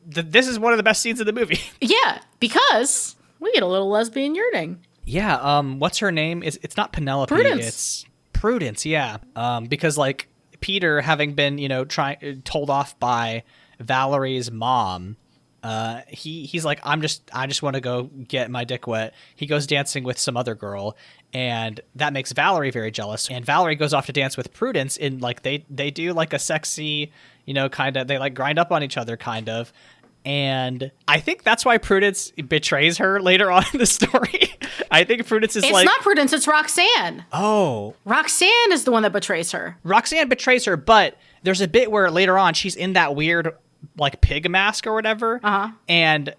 this is one of the best scenes in the movie. Yeah, because we get a little lesbian yearning. Yeah, what's her name? It's not Penelope. Prudence. It's Prudence, yeah. Because, like, Peter, having been, you know, told off by Valerie's mom, he's like, I just want to go get my dick wet. He goes dancing with some other girl, and that makes Valerie very jealous. And Valerie goes off to dance with Prudence, and like they do like a sexy, you know, kind of, they like grind up on each other kind of. And I think that's why Prudence betrays her later on in the story. I think Prudence is it's not Prudence, it's Roxanne. Oh. Roxanne is the one that betrays her. Roxanne betrays her, but there's a bit where later on she's in that weird like pig mask or whatever. And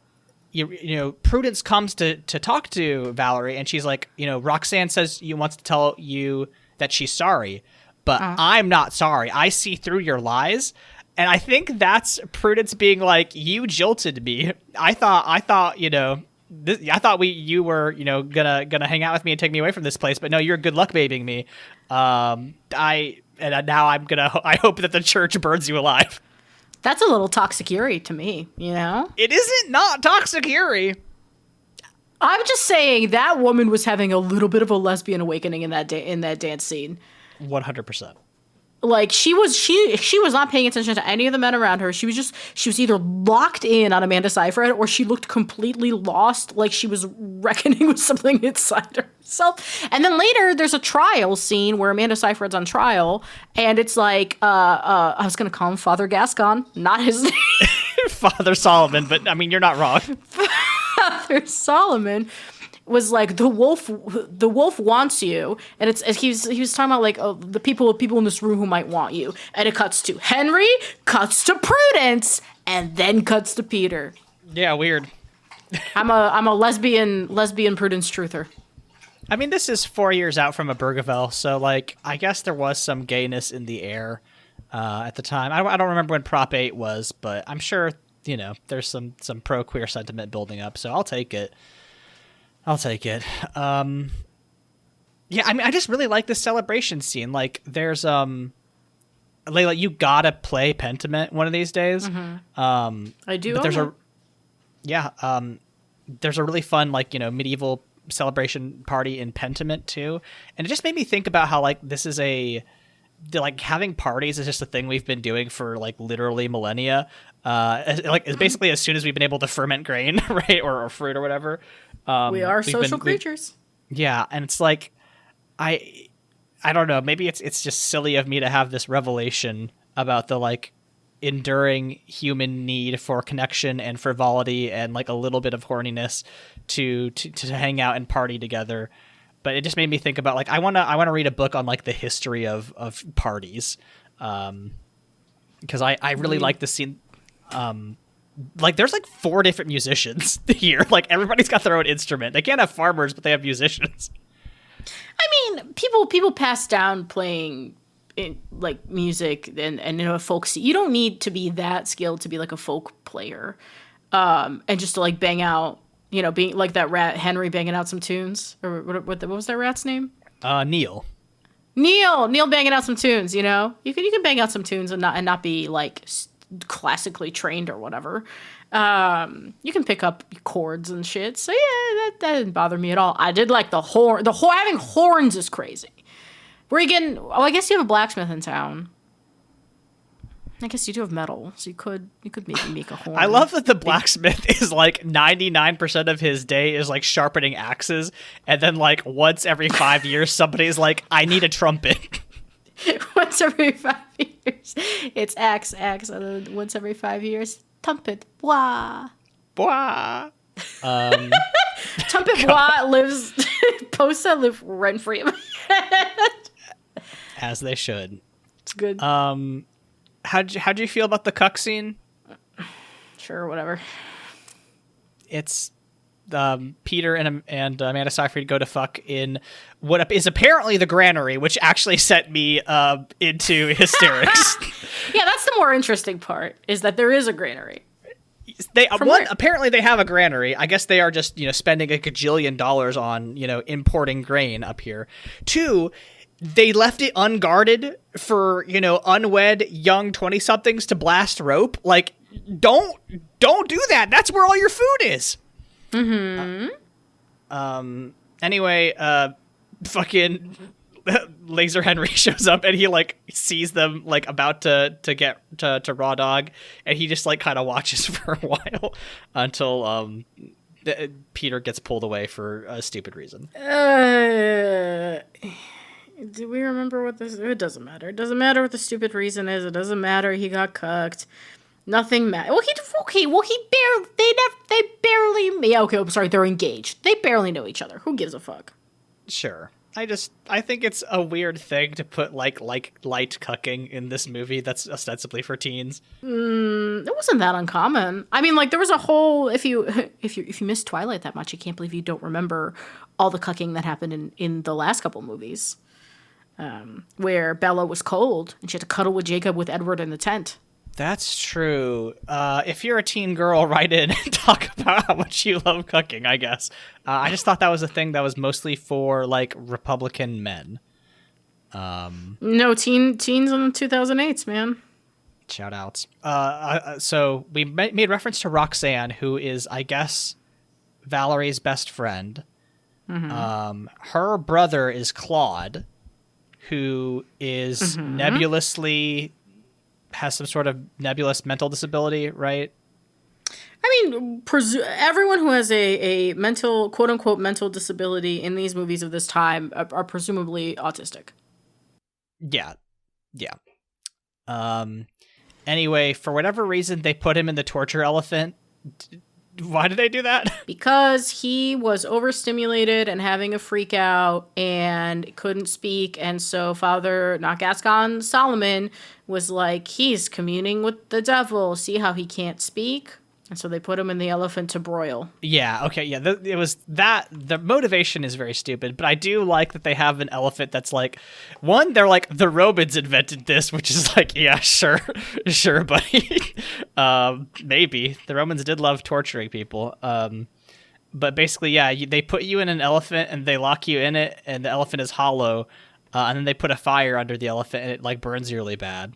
you know, Prudence comes to talk to Valerie, and she's like, you know, Roxanne says she wants to tell you that she's sorry, but I'm not sorry. I see through your lies. And I think that's Prudence being like, you jilted me. I thought, you know, I thought you were, you know, gonna hang out with me and take me away from this place, but no, you're good luck babying me. Now I hope that the church burns you alive. That's a little Toxicuri to me, you know? It isn't not Toxicuri. I'm just saying that woman was having a little bit of a lesbian awakening in that dance scene. 100%. Like she was not paying attention to any of the men around her. She was either locked in on Amanda Seyfried, or she looked completely lost, like she was reckoning with something inside herself. And then later there's a trial scene where Amanda Seyfried's on trial, and it's like I was gonna call him Father Gascon, not his name. Father Solomon, but I mean you're not wrong. Father Solomon was like, the wolf wants you, and he was talking about like, oh, the people in this room who might want you, and it cuts to Henry, cuts to Prudence, and then cuts to Peter. Yeah, weird. I'm a lesbian Prudence truther. I mean, this is 4 years out from a Bergeville, so like I guess there was some gayness in the air at the time. I don't remember when Prop 8 was, but I'm sure, you know, there's some pro queer sentiment building up, so I'll take it. Yeah, I mean, I just really like this celebration scene. Like, there's Leyla, you gotta play Pentiment one of these days. I do. But there's a really fun, like, you know, medieval celebration party in Pentiment too, and it just made me think about how like this is like having parties is just a thing we've been doing for like literally millennia. It's basically as soon as we've been able to ferment grain, right, or fruit or whatever. We are social creatures. Yeah, and it's like I don't know, maybe it's just silly of me to have this revelation about the like enduring human need for connection and frivolity and like a little bit of horniness to hang out and party together. But it just made me think about like I want to read a book on like the history of parties, because I really like the scene. Like there's like 4 different musicians here. Like everybody's got their own instrument. They can't have farmers, but they have musicians. I mean, people pass down playing like music and you know, folk. You don't need to be that skilled to be like a folk player, and just to like bang out, you know, being like that rat Henry banging out some tunes, or what was that rat's name? Neil banging out some tunes. You know, you can bang out some tunes and not be like classically trained or whatever. You can pick up chords and shit. So yeah, that didn't bother me at all. I did like the horn. Having horns is crazy. Where you getting? Oh, I guess you have a blacksmith in town. I guess you do have metal, so you could maybe make a horn. I love that the blacksmith is like 99% of his day is like sharpening axes, and then like once every 5 years somebody's like, I need a trumpet. Once every 5 years, it's axe, and then once every 5 years, trumpet, blah. Blah. Trumpet blah lives, posts that live rent free in my head. As they should. It's good. How'd you feel about the cuck scene? Sure, whatever. It's Peter and Amanda Seyfried go to fuck in what is apparently the granary, which actually set me into hysterics. Yeah, that's the more interesting part, is that there is a granary. Apparently they have a granary. I guess they are just, spending a gajillion dollars on, importing grain up here. 2, they left it unguarded for, unwed young 20-somethings to blast rope. Like, don't do that. That's where all your food is. Mm-hmm. Anyway, fucking Laser Henry shows up and he like sees them like about to get to Raw Dog, and he just like kind of watches for a while until Peter gets pulled away for a stupid reason. Do we remember what this? It doesn't matter. It doesn't matter what the stupid reason is. It doesn't matter. He got cucked. Nothing matters. They barely. Yeah, okay. I'm sorry. They're engaged. They barely know each other. Who gives a fuck? Sure. I think it's a weird thing to put like light cucking in this movie that's ostensibly for teens. It wasn't that uncommon. I mean, like there was a whole. If you missed Twilight that much, I can't believe you don't remember all the cucking that happened in the last couple movies. Where Bella was cold and she had to cuddle with Jacob with Edward in the tent. That's true. If you're a teen girl, write in and talk about how much you love cucking, I guess. I just thought that was a thing that was mostly for, like, Republican men. No, teens in the 2008s, man. Shout outs. So we made reference to Roxanne, who is, I guess, Valerie's best friend. Mm-hmm. Her brother is Claude, who is nebulously has some sort of nebulous mental disability, right? I mean, everyone who has a mental, quote unquote, mental disability in these movies of this time are presumably autistic. Yeah. Anyway, for whatever reason, they put him in the torture elephant. Why did they do that? Because he was overstimulated and having a freak out and couldn't speak. And so Father, not Gascon, Solomon was like, he's communing with the devil. See how he can't speak? And so they put him in the elephant to broil. Yeah, okay, yeah. It was that. The motivation is very stupid, but I do like that they have an elephant that's like, one, they're like, the Romans invented this, which is like, yeah, sure, buddy. Maybe. The Romans did love torturing people. But basically, yeah, they put you in an elephant and they lock you in it, and the elephant is hollow, and then they put a fire under the elephant and it like burns you really bad.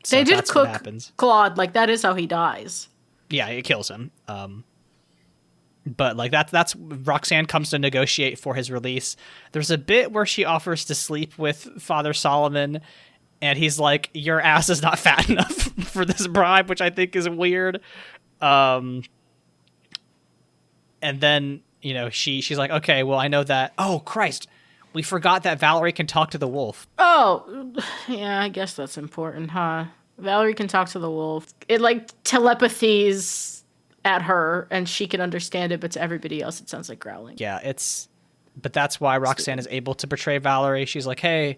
So they did cook Claude, like that is how he dies. Yeah, it kills him. But like that's Roxanne comes to negotiate for his release. There's a bit where she offers to sleep with Father Solomon, and he's like, "Your ass is not fat enough for this bribe," which I think is weird. And then she's like, "Okay, well I know that." Oh Christ. We forgot that Valerie can talk to the wolf. Oh, yeah, I guess that's important, huh? Valerie can talk to the wolf. It, like, telepathies at her, and she can understand it, but to everybody else, it sounds like growling. Yeah, but that's why Roxanne is able to betray Valerie. She's like, hey,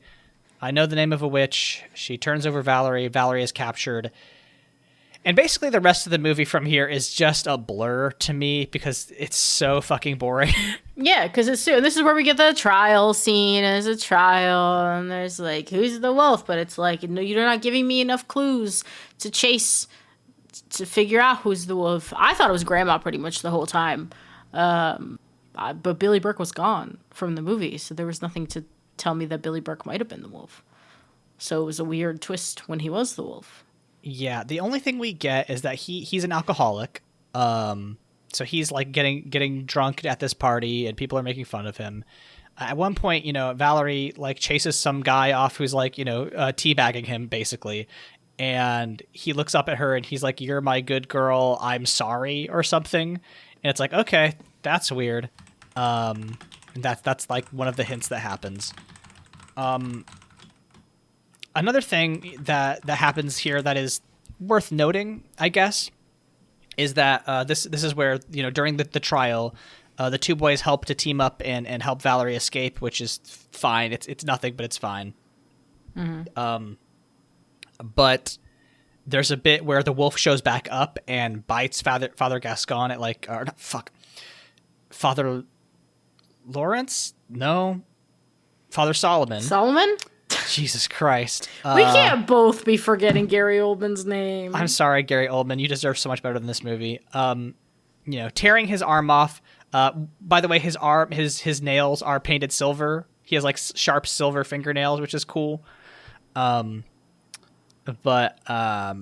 I know the name of a witch. She turns over Valerie. Valerie is captured. And basically the rest of the movie from here is just a blur to me because it's so fucking boring. Yeah, because this is where we get the trial scene. There's a trial, and there's like, who's the wolf? But it's like, no, you're not giving me enough clues to figure out who's the wolf. I thought it was Grandma pretty much the whole time. But Billy Burke was gone from the movie, so there was nothing to tell me that Billy Burke might have been the wolf. So it was a weird twist when he was the wolf. Yeah, the only thing we get is that he's an alcoholic. So he's like getting drunk at this party, and people are making fun of him. At one point, Valerie like chases some guy off who's like, teabagging him basically. And he looks up at her and he's like, "You're my good girl. I'm sorry," or something. And it's like, okay, that's weird. And that's like one of the hints that happens. Another thing that happens here that is worth noting, I guess, is that this is where, during the trial, the two boys help to team up and help Valerie escape, which is fine. It's nothing, but it's fine. Mm-hmm. But there's a bit where the wolf shows back up and bites Father Gascon at Father Lawrence? No. Father Solomon. Solomon? Jesus Christ. We can't both be forgetting Gary Oldman's name. I'm sorry, Gary Oldman. You deserve so much better than this movie. Tearing his arm off. By the way, his nails are painted silver. He has like sharp silver fingernails, which is cool. But that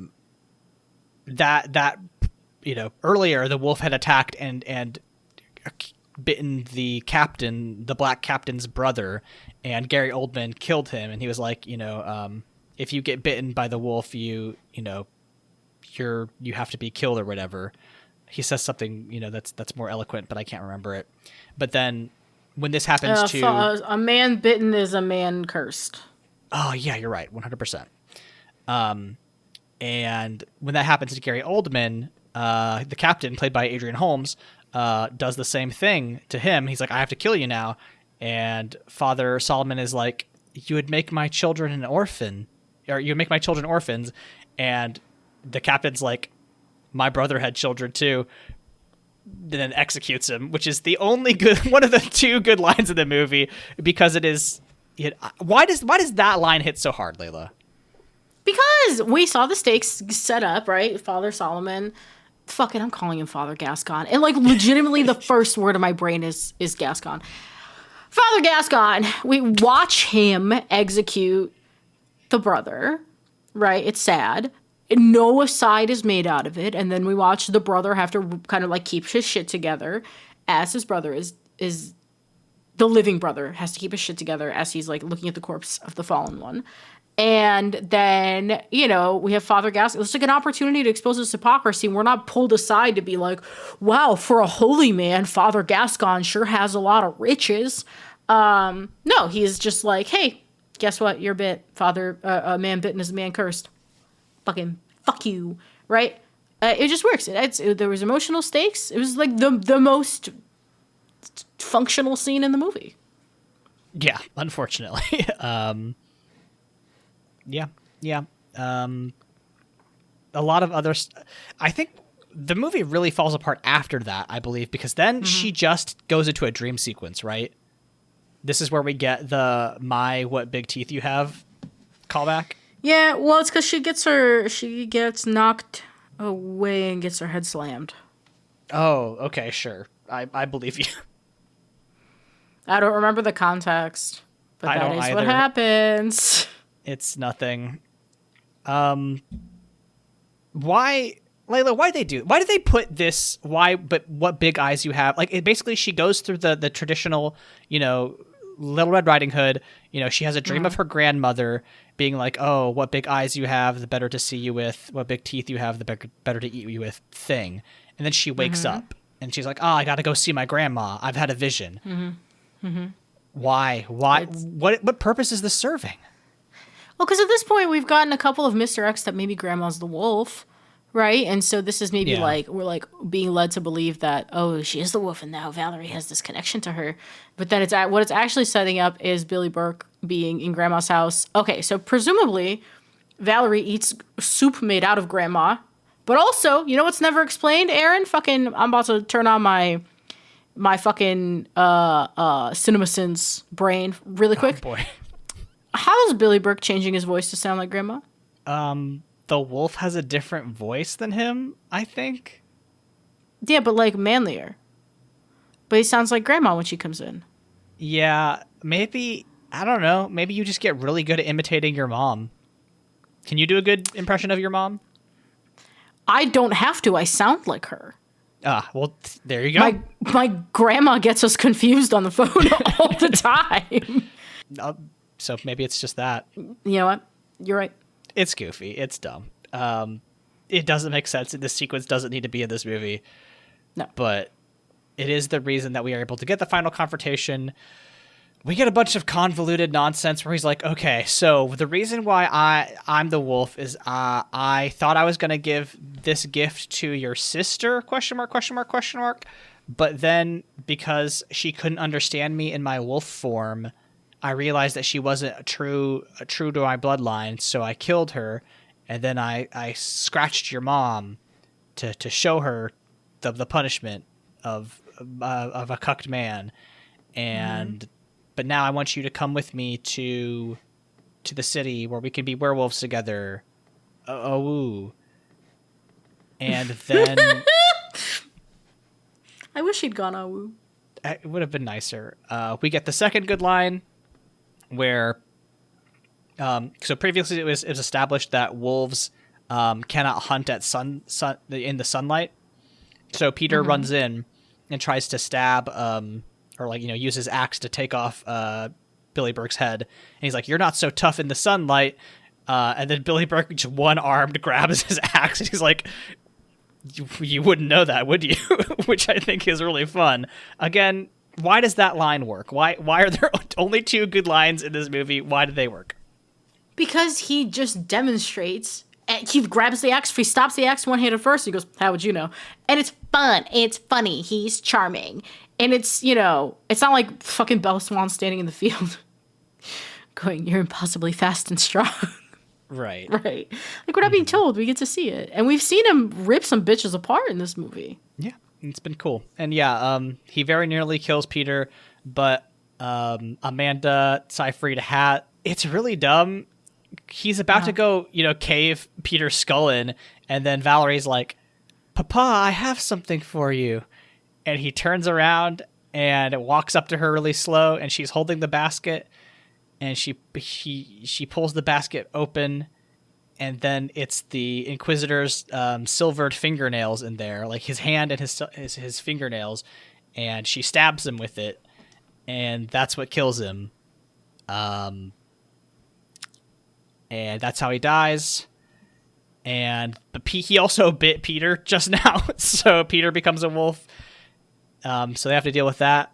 earlier the wolf had attacked and bitten the black captain's brother, and Gary Oldman killed him. And he was like, if you get bitten by the wolf, you have to be killed or whatever. He says something, that's more eloquent, but I can't remember it. But then when this happens to a man bitten is a man cursed. Oh yeah, you're right, 100%. And when that happens to Gary Oldman, the captain, played by Adrian Holmes, does the same thing to him. He's like, "I have to kill you now." And Father Solomon is like, "You would make my children an orphan, or you would make my children orphans." And the captain's like, "My brother had children too." And then executes him, which is the only one of the two good lines in the movie, because it is. Why does that line hit so hard, Layla? Because we saw the stakes set up, right? Father Solomon. Fucking, I'm calling him Father Gascon. And like legitimately the first word of my brain is Gascon. Father Gascon. We watch him execute the brother, right? It's sad. No aside is made out of it. And then we watch the brother have to kind of like keep his shit together as his brother is the living brother has to keep his shit together as he's like looking at the corpse of the fallen one. And then, we have Father Gascon. It's like an opportunity to expose his hypocrisy. We're not pulled aside to be like, wow, for a holy man, Father Gascon sure has a lot of riches. No, he's just like, hey, guess what? You're bit. Father, a man bitten is a man cursed. Fucking fuck you, right? It just works. There was emotional stakes. It was like the most functional scene in the movie. Yeah, unfortunately. Yeah. A lot of other... I think the movie really falls apart after that, I believe, because then she just goes into a dream sequence, right? This is where we get the "my, what big teeth you have" callback. Yeah, well, it's because she gets knocked away and gets her head slammed. Oh, okay, sure. I believe you. I don't remember the context, but that is what happens. It's nothing. Why, Layla? Why did they put this? Why? But what big eyes you have? Like, it basically, she goes through the traditional, Little Red Riding Hood. She has a dream of her grandmother being like, "Oh, what big eyes you have, the better to see you with. What big teeth you have, the better to eat you with." Thing, and then she wakes up and she's like, "Oh, I got to go see my grandma. I've had a vision." Why? What purpose is this serving? Well, because at this point, we've gotten a couple of Mr. X that maybe Grandma's the wolf, right? And so this is maybe like, we're like being led to believe that, oh, she is the wolf and now Valerie has this connection to her. But then what it's actually setting up is Billy Burke being in Grandma's house. Okay, so presumably Valerie eats soup made out of Grandma. But also, you know what's never explained, Aaron? Fucking, I'm about to turn on my fucking CinemaSins brain really quick. Oh, boy. How is Billy Burke changing his voice to sound like Grandma? The wolf has a different voice than him, I think. Yeah, but like manlier. But he sounds like Grandma when she comes in. Yeah, maybe, I don't know. Maybe you just get really good at imitating your mom. Can you do a good impression of your mom? I don't have to. I sound like her. Well, there you go. My grandma gets us confused on the phone all the time. So maybe it's just that. You know what? You're right. It's goofy. It's dumb. It doesn't make sense. This sequence doesn't need to be in this movie. No. But it is the reason that we are able to get the final confrontation. We get a bunch of convoluted nonsense where he's like, okay, so the reason why I'm the wolf is I thought I was going to give this gift to your sister, question mark, question mark, question mark. But then because she couldn't understand me in my wolf form, I realized that she wasn't true to my bloodline, so I killed her. And then I scratched your mom to show her the punishment of a cucked man. And... But now I want you to come with me to the city where we can be werewolves together. Oh. And then... I wish he'd gone oh. It would have been nicer. We get the second good line where... so previously it was established that wolves cannot hunt at in the sunlight. So Peter runs in and tries to stab... or use his axe to take off Billy Burke's head. And he's like, you're not so tough in the sunlight. And then Billy Burke, just one-armed, grabs his axe. And he's like, you wouldn't know that, would you? Which I think is really fun. Again, why does that line work? Why are there only two good lines in this movie? Why do they work? Because he just demonstrates... He grabs the axe. He stops the axe one-handed first. He goes, how would you know? And it's fun. It's funny. He's charming. And it's, it's not like fucking Bella Swan standing in the field going, you're impossibly fast and strong. Right. Right. Like, we're not being told. We get to see it. And we've seen him rip some bitches apart in this movie. Yeah. It's been cool. And yeah, he very nearly kills Peter, but Amanda Seyfried it's really dumb. He's about to go, cave Peter's skull in, and then Valerie's like, Papa, I have something for you. And he turns around and walks up to her really slow, and she's holding the basket, and she pulls the basket open, and then it's the Inquisitor's silvered fingernails in there, like his hand and his fingernails, and she stabs him with it, and that's what kills him. And that's how he dies. And he also bit Peter just now, so Peter becomes a wolf. So they have to deal with that,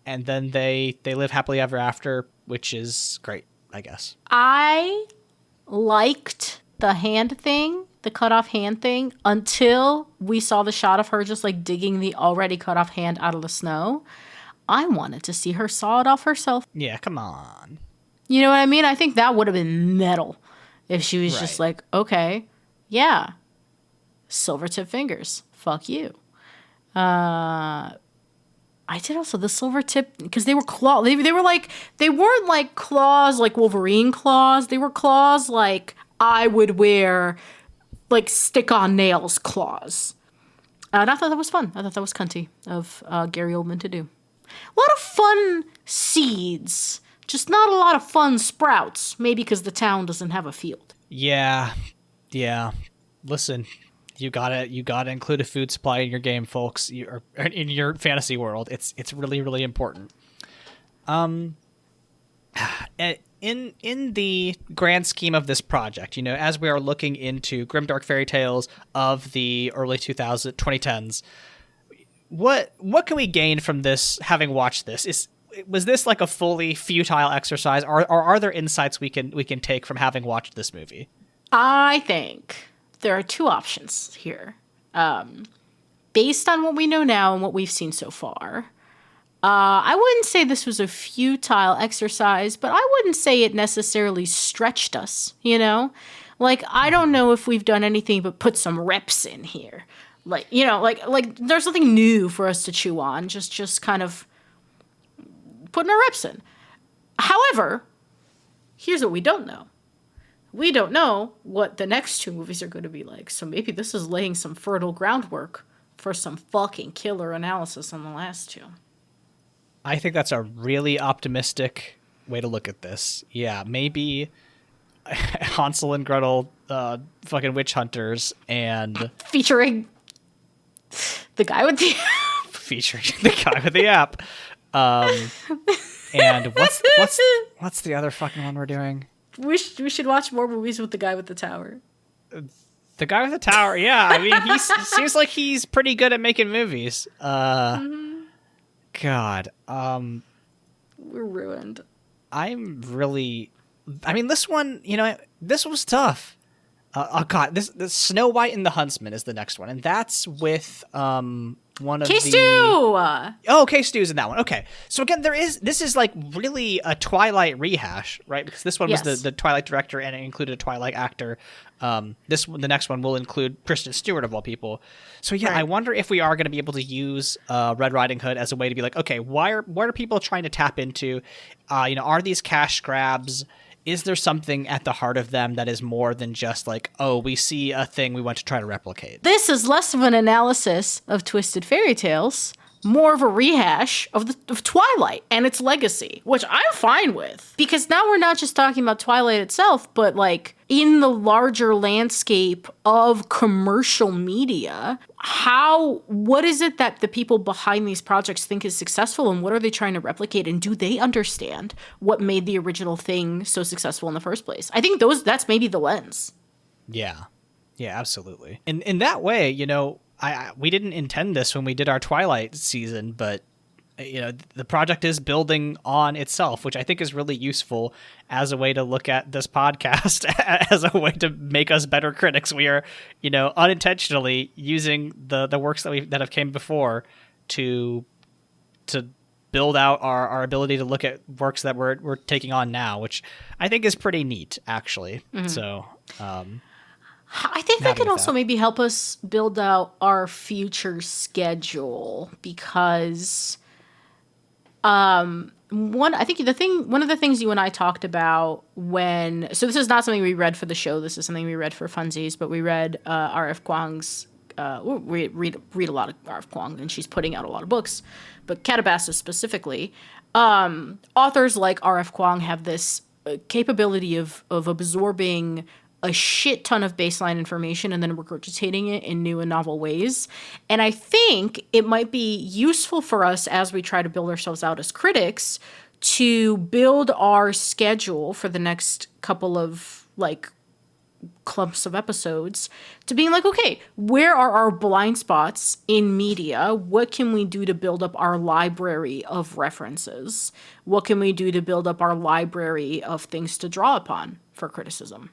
and then they live happily ever after, which is great, I guess. I liked the hand thing, the cut off hand thing, until we saw the shot of her just like digging the already cut off hand out of the snow. I wanted to see her saw it off herself. Yeah, come on. You know what I mean? I think that would have been metal if she was just like, okay, yeah, silver tip fingers, fuck you. I did also the silver tip because they were claw. They weren't like claws like Wolverine claws. They were claws like I would wear, like stick on nails claws. And I thought that was fun. I thought that was cunty of Gary Oldman to do. A lot of fun seeds, just not a lot of fun sprouts. Maybe because the town doesn't have a field. Yeah. Listen. You gotta include a food supply in your game, folks. In your fantasy world, it's really, really important. In the grand scheme of this project, as we are looking into grimdark fairy tales of the early 2010s, what can we gain from this? Having watched this, was this like a fully futile exercise, or are there insights we can take from having watched this movie? I think there are two options here. Based on what we know now and what we've seen so far, I wouldn't say this was a futile exercise, but I wouldn't say it necessarily stretched us, Like, I don't know if we've done anything but put some reps in here. Like, like there's nothing new for us to chew on, just kind of putting our reps in. However, here's what we don't know. We don't know what the next two movies are going to be like, so maybe this is laying some fertile groundwork for some fucking killer analysis on the last two. I think that's a really optimistic way to look at this. Yeah, maybe Hansel and Gretel, fucking witch hunters, and featuring The guy with the featuring the guy with the app. And what's the other fucking one we're doing? We should watch more movies with the guy with the tower. The guy with the tower, yeah. I mean, he seems like he's pretty good at making movies. God, we're ruined. I mean, this one, this was tough. Oh God, this Snow White and the Huntsman is the next one, and that's with one of K-Stew! Oh, K-Stew's in that one. Okay, so again, this is like really a Twilight rehash, right? Because this one was the Twilight director, and it included a Twilight actor. The next one will include Kristen Stewart of all people. So yeah, right. I wonder if we are going to be able to use Red Riding Hood as a way to be like, okay, what are people trying to tap into? Are these cash grabs? Is there something at the heart of them that is more than just like, oh, we see a thing we want to try to replicate? This is less of an analysis of Twisted Fairy Tales, more of a rehash of Twilight and its legacy, which I'm fine with. Because now we're not just talking about Twilight itself, but like in the larger landscape of commercial media, what is it that the people behind these projects think is successful, and what are they trying to replicate, and do they understand what made the original thing so successful in the first place? I think that's maybe the lens. Yeah, absolutely. In that way, we didn't intend this when we did our Twilight season, but the project is building on itself, which I think is really useful as a way to look at this podcast as a way to make us better critics. We are, unintentionally using the works that have came before to build out our ability to look at works that we're taking on now, which I think is pretty neat, actually. Mm-hmm. So, I think that can also maybe help us build out our future schedule, because one of the things you and I talked about so this is not something we read for the show, this is something we read for funsies, but we read R.F. Kuang's we read a lot of R.F. Kuang, and she's putting out a lot of books, but Calabasas specifically. Authors like R.F. Kuang have this capability of absorbing a shit ton of baseline information and then regurgitating it in new and novel ways. And I think it might be useful for us as we try to build ourselves out as critics to build our schedule for the next couple of like clumps of episodes to being like, okay, where are our blind spots in media? What can we do to build up our library of references? What can we do to build up our library of things to draw upon for criticism?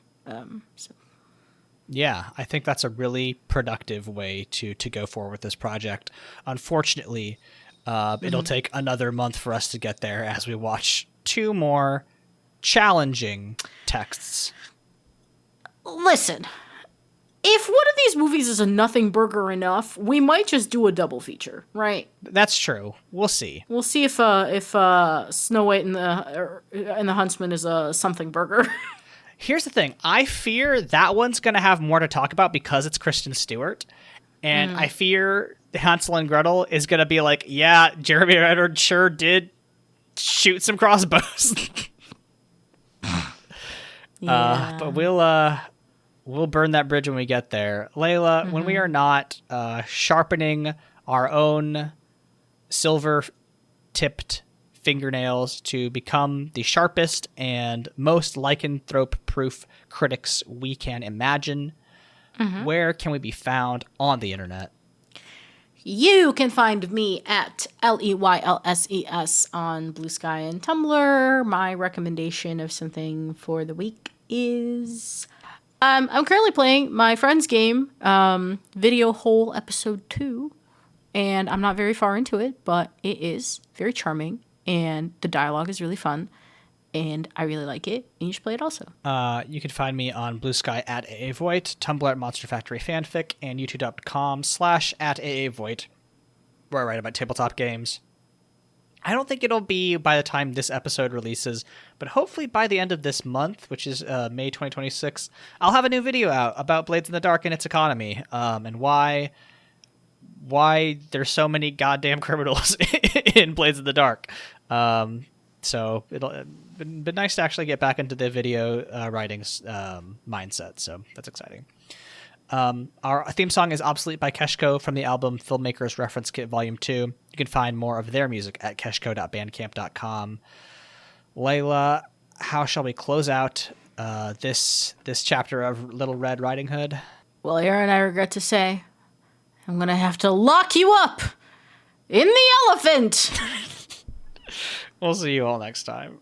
Yeah, I think that's a really productive way to go forward with this project. Unfortunately, it'll take another month for us to get there as we watch 2 more challenging texts. Listen, if one of these movies is a nothing burger enough, we might just do a double feature, right? That's true. We'll see. We'll see if Snow White and the Huntsman is a something burger. Here's the thing. I fear that one's going to have more to talk about because it's Kristen Stewart. And I fear Hansel and Gretel is going to be like, yeah, Jeremy Renner sure did shoot some crossbows. Yeah. But we'll burn that bridge when we get there. Leyla, when we are not sharpening our own silver-tipped fingernails to become the sharpest and most lycanthrope-proof critics we can imagine, where can we be found on the internet? You can find me at LEYLSES on Blue Sky and Tumblr. My recommendation of something for the week is I'm currently playing my friend's game, Video Hole Episode 2, and I'm not very far into it, but it is very charming. And the dialogue is really fun, and I really like it, and you should play it also. You can find me on Blue Sky at AAVoit, Tumblr at Monster Factory Fanfic, and youtube.com/@AAVoit, where I write about tabletop games. I don't think it'll be by the time this episode releases, but hopefully by the end of this month, which is May 2026, I'll have a new video out about Blades in the Dark and its economy, and why there's so many goddamn criminals in Blades in the Dark. So it'll been nice to actually get back into the video writing mindset. So that's exciting. Our theme song is Obsolete by Keshko from the album Filmmakers Reference Kit Volume 2. You can find more of their music at keshko.bandcamp.com. Leyla, how shall we close out this chapter of Little Red Riding Hood? Well, Aaron, I regret to say, I'm going to have to lock you up in the elephant. We'll see you all next time.